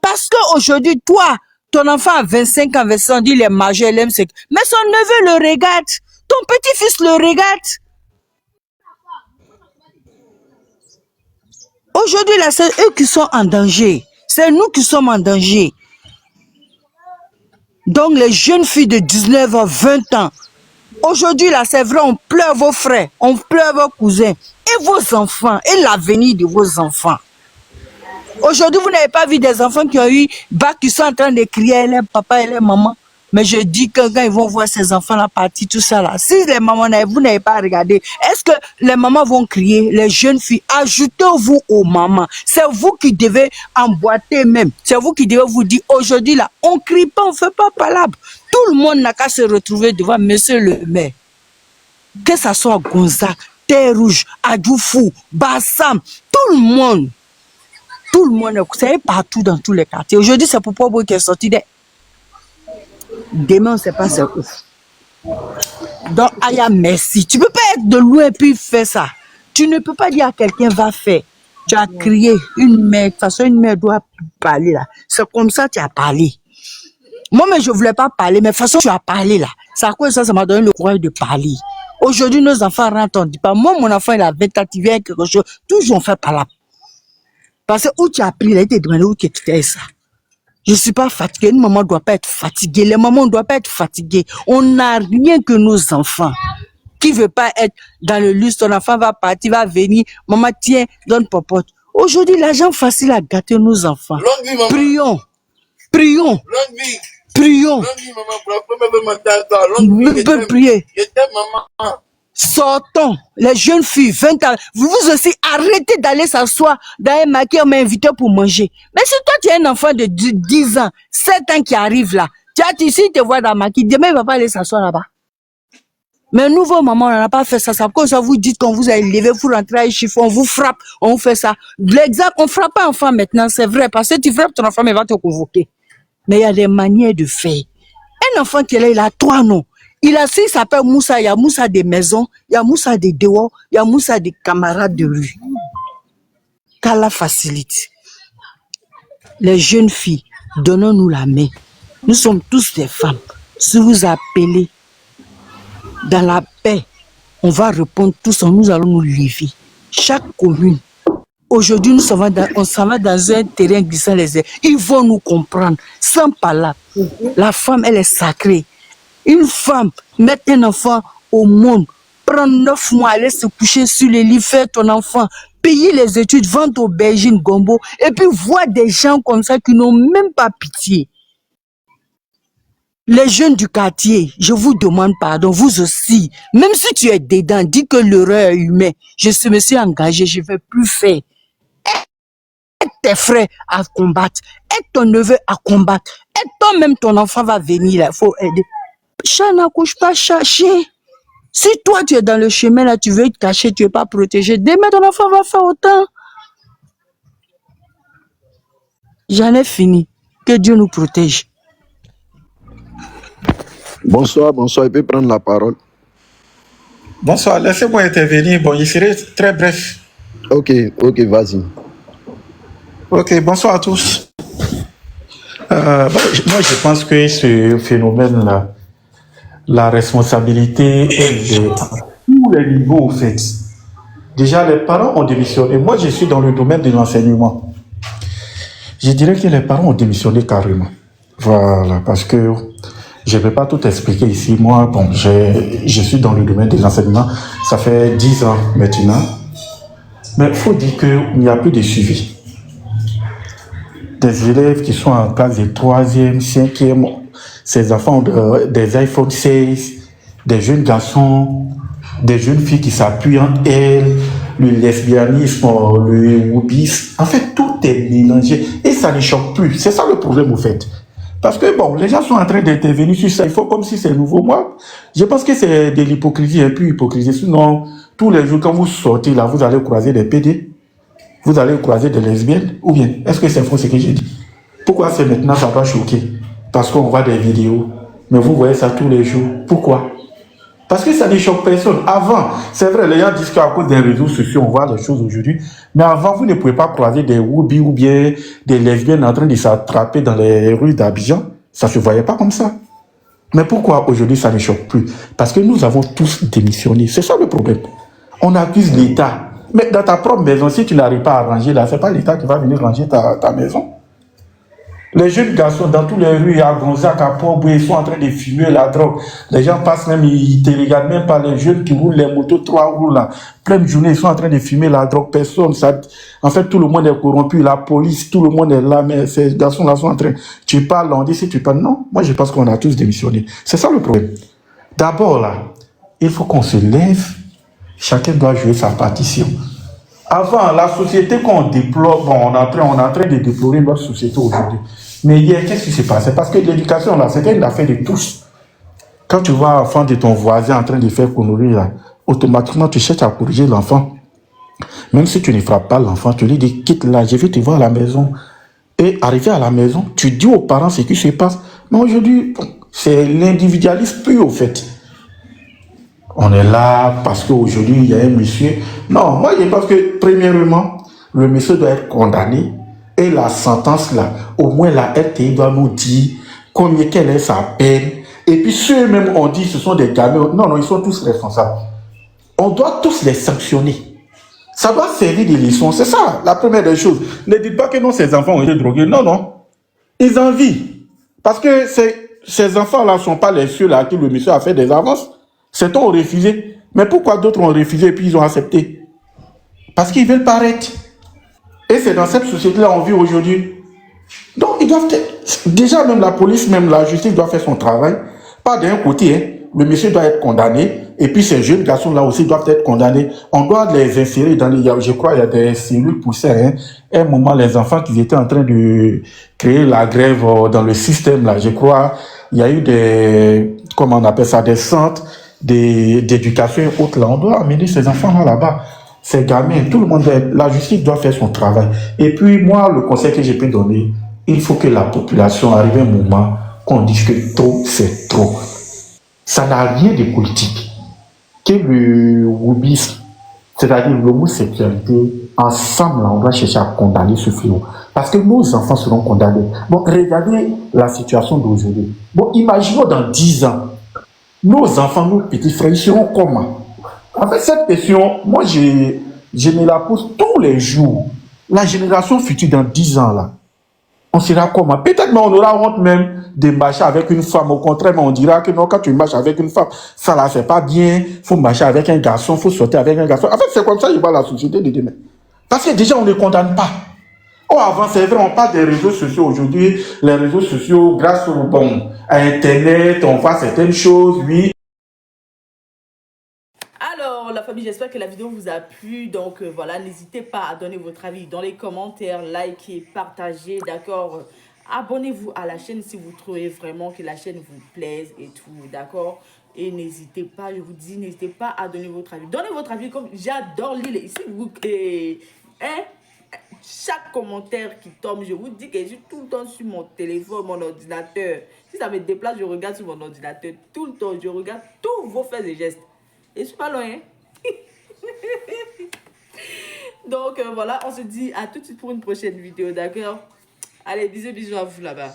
Parce qu'aujourd'hui, toi, ton enfant a 25 ans, 25 ans, dit il est majeur, il aime ce... Mais son neveu le regarde. Ton petit-fils le regarde. Aujourd'hui, là, c'est eux qui sont en danger. C'est nous qui sommes en danger. Donc, les jeunes filles de 19 à 20 ans, aujourd'hui, là, c'est vrai, on pleure vos frères, on pleure vos cousins, et vos enfants, et l'avenir de vos enfants. Aujourd'hui, vous n'avez pas vu des enfants qui ont eu bac, qui sont en train de crier, les papa et les mamans. Mais je dis que quand ils vont voir ces enfants-là partir, tout ça là, si les mamans, vous n'avez pas regardé, est-ce que les mamans vont crier, les jeunes filles, ajoutez-vous aux mamans. C'est vous qui devez emboîter même. C'est vous qui devez vous dire, aujourd'hui là, on ne crie pas, on ne fait pas palabre. Tout le monde n'a qu'à se retrouver devant monsieur le maire. Que ce soit Gonzague, Terre Rouge, Adjoufou, Bassam, tout le monde, c'est partout dans tous les quartiers. Aujourd'hui, c'est pour Port-Bouille qui est sorti des... Demain, on ne sait pas c'est où. Donc, Aya, merci. Tu ne peux pas être de loin et puis faire ça. Tu ne peux pas dire à quelqu'un, va faire. Tu as crié, une mère, de toute façon, une mère doit parler là. C'est comme ça que tu as parlé. Moi, mais je ne voulais pas parler, mais de toute façon, tu as parlé là. C'est à cause de ça, ça m'a donné le courage de parler. Aujourd'hui, nos enfants rentrent, on dit pas, moi, mon enfant, il a 20 ans, il vient avec quelque chose, toujours on fait pas là. Parce que où tu as appris, il a été demandé où tu étais ça. Je suis pas fatiguée, une maman doit pas être fatiguée, les mamans ne doivent pas être fatiguées. On n'a rien que nos enfants. Qui veut pas être dans le luxe, ton enfant va partir, va venir, maman tiens, donne popote. Aujourd'hui, l'argent facile à gâter nos enfants. Prions, prions, prions. On peut prier. Sortons, les jeunes filles, 20 ans, vous aussi, arrêtez d'aller s'asseoir dans un maquis, on m'a invité pour manger. Mais si toi, tu es un enfant de 10 ans, 7 ans qui arrive là, tu as ici, te vois dans le maquis, demain, il va pas aller s'asseoir là-bas. Mais nous, vos mamans, on n'a pas fait ça. Comme ça, vous dites qu'on vous a élevé, vous rentrez à chiffon, on vous frappe, on fait ça. L'exemple, on frappe pas enfant maintenant, c'est vrai, parce que tu frappes ton enfant, mais il va te convoquer. Mais il y a des manières de faire. Un enfant qui est là, il a 3 noms. Il s'appelle Moussa, il y a Moussa des maisons, il y a Moussa des dehors, il y a Moussa des camarades de rue. Qu'Allah facilite. Les jeunes filles, donnons-nous la main. Nous sommes tous des femmes. Si vous appelez dans la paix, on va répondre tous, nous allons nous lever. Chaque commune. Aujourd'hui, on s'en va dans un terrain glissant les airs. Ils vont nous comprendre. Sans parler. La femme, elle est sacrée. Une femme, mettre un enfant au monde, prendre 9 mois, aller se coucher sur le lit, faire ton enfant, payer les études, vendre aubergines, gombo, et puis voir des gens comme ça qui n'ont même pas pitié. Les jeunes du quartier, je vous demande pardon, vous aussi. Même si tu es dedans, dis que l'erreur est humaine. Je me suis engagé, je ne vais plus faire. Aide tes frères à combattre. Aide ton neveu à combattre. Aide toi-même, ton enfant va venir là, il faut aider. Chat n'accouche pas chat, chien. Si toi tu es dans le chemin là, tu veux te cacher, tu ne es pas protégé, demain ton enfant va faire autant. J'en ai fini. Que Dieu nous protège. Bonsoir, bonsoir, il peut prendre la parole. Bonsoir, laissez-moi intervenir. Bon, il serait très bref. Ok, vas-y. Ok, bonsoir à tous. Moi, je pense que ce phénomène-là, la responsabilité est de tous les niveaux, en fait. Déjà, les parents ont démissionné. Moi, je suis dans le domaine de l'enseignement. Je dirais que les parents ont démissionné carrément. Voilà, parce que je ne vais pas tout expliquer ici. Moi, bon, je suis dans le domaine de l'enseignement. Ça fait 10 ans maintenant. Mais il faut dire qu'il n'y a plus de suivi. Des élèves qui sont en classe de 3e, 5e, ces enfants ont des iPhone 16, des jeunes garçons, des jeunes filles qui s'appuient entre elles, le lesbianisme, le wokisme. En fait, tout est mélangé et ça ne choque plus. C'est ça le problème, au fait. Parce que, bon, les gens sont en train d'intervenir sur ça. Il faut comme si c'est nouveau. Moi, je pense que c'est de l'hypocrisie, un peu hypocrisie. Sinon, tous les jours, quand vous sortez là, vous allez croiser des PD, vous allez croiser des lesbiennes, ou bien, est-ce que c'est faux ce que j'ai dit? Pourquoi c'est maintenant ça va choquer? Parce qu'on voit des vidéos, mais vous voyez ça tous les jours. Pourquoi? Parce que ça ne choque personne. Avant, c'est vrai, les gens disent qu'à cause des réseaux sociaux, on voit les choses aujourd'hui. Mais avant, vous ne pouvez pas croiser des woubi ou bien des lesbiennes en train de s'attraper dans les rues d'Abidjan. Ça ne se voyait pas comme ça. Mais pourquoi aujourd'hui ça ne choque plus? Parce que nous avons tous démissionné. C'est ça le problème. On accuse l'État. Mais dans ta propre maison, si tu n'arrives pas à ranger là, ce n'est pas l'État qui va venir ranger ta maison. Les jeunes garçons dans toutes les rues, à Gonzac, à Port-Boué, ils sont en train de fumer la drogue. Les gens passent même, ils ne te regardent même pas. Les jeunes qui roulent les motos 3 roues là, pleine journée, ils sont en train de fumer la drogue. Personne, ça, en fait, tout le monde est corrompu. La police, tout le monde est là, mais ces garçons-là sont en train. Tu parles, on dit si tu parles. Non, moi je pense qu'on a tous démissionné. C'est ça le problème. D'abord là, il faut qu'on se lève. Chacun doit jouer sa partition. Avant, la société qu'on déplore, bon, on est en train de déplorer notre société aujourd'hui. Mais hier, qu'est-ce qui s'est passé? Parce que l'éducation, là, c'était une affaire de tous. Quand tu vois l'enfant de ton voisin en train de faire connerie, là, automatiquement, tu cherches à corriger l'enfant. Même si tu ne frappes pas l'enfant, tu lui dis, quitte là, je vais te voir à la maison. Et arrivé à la maison, tu dis aux parents ce qui se passe. Mais aujourd'hui, c'est l'individualisme pur, au fait. On est là parce qu'aujourd'hui, il y a un monsieur. Non, moi, je pense que, premièrement, le monsieur doit être condamné. Et la sentence, là, au moins la RTI doit nous dire combien quelle est sa peine. Et puis, ceux-mêmes, on dit ce sont des gamins. Non, non, ils sont tous responsables. On doit tous les sanctionner. Ça doit servir de leçon. C'est ça, la première des choses. Ne dites pas que non, ces enfants ont été drogués. Non, non. Ils en vivent. Parce que ces enfants-là ne sont pas les ceux à qui le monsieur a fait des avances. Certains ont refusé. Mais pourquoi d'autres ont refusé et puis ils ont accepté? Parce qu'ils veulent paraître. Et c'est dans cette société-là qu'on vit aujourd'hui. Donc, ils doivent déjà, même la police, même la justice doit faire son travail. Pas d'un côté, hein. Le monsieur doit être condamné. Et puis, ces jeunes garçons-là aussi doivent être condamnés. On doit les insérer dans les... Je crois qu'il y a des cellules pour ça. Hein. À un moment, les enfants qui étaient en train de créer la grève dans le système, là, je crois, il y a eu des... Comment on appelle ça? Des centres d'éducation et autres, là. On doit amener ces enfants-là là-bas. Ces gamins, tout le monde, la justice doit faire son travail. Et puis, moi, le conseil que je peux donner, il faut que la population arrive à un moment qu'on dise que trop, c'est trop. Ça n'a rien de politique. Que le wubisme, c'est-à-dire l'homosexualité, ensemble, là, on doit chercher à condamner ce fléau. Parce que nos enfants seront condamnés. Bon, regardez la situation d'aujourd'hui. Bon, imaginons dans 10 ans, nos enfants, nos petits frères, ils seront comment? En fait, cette question, moi, je me la pose tous les jours. La génération future dans 10 ans, là, on sera comment? Peut-être mais on aura honte même de marcher avec une femme. Au contraire, mais on dira que non, quand tu marches avec une femme, ça là, c'est pas bien. Il faut marcher avec un garçon, il faut sortir avec un garçon. En fait, c'est comme ça que je vois la société de demain. Parce que déjà, on ne condamne pas. Oh, avant, c'est vrai, on parle des réseaux sociaux aujourd'hui. Les réseaux sociaux, grâce au bon, à Internet, on voit certaines choses, oui. Alors, la famille, j'espère que la vidéo vous a plu. Donc, voilà, n'hésitez pas à donner votre avis dans les commentaires, likez, partagez, d'accord? Abonnez-vous à la chaîne si vous trouvez vraiment que la chaîne vous plaise et tout, d'accord? Et n'hésitez pas, je vous dis, n'hésitez pas à donner votre avis. Donnez votre avis comme j'adore lire. Ici, vous, hein? Chaque commentaire qui tombe, je vous dis que je suis tout le temps sur mon téléphone, mon ordinateur. Si ça me déplace, je regarde sur mon ordinateur tout le temps. Je regarde tous vos faits et gestes. Et je suis pas loin. Donc voilà, on se dit à tout de suite pour une prochaine vidéo, d'accord? Allez, bisous à vous là-bas.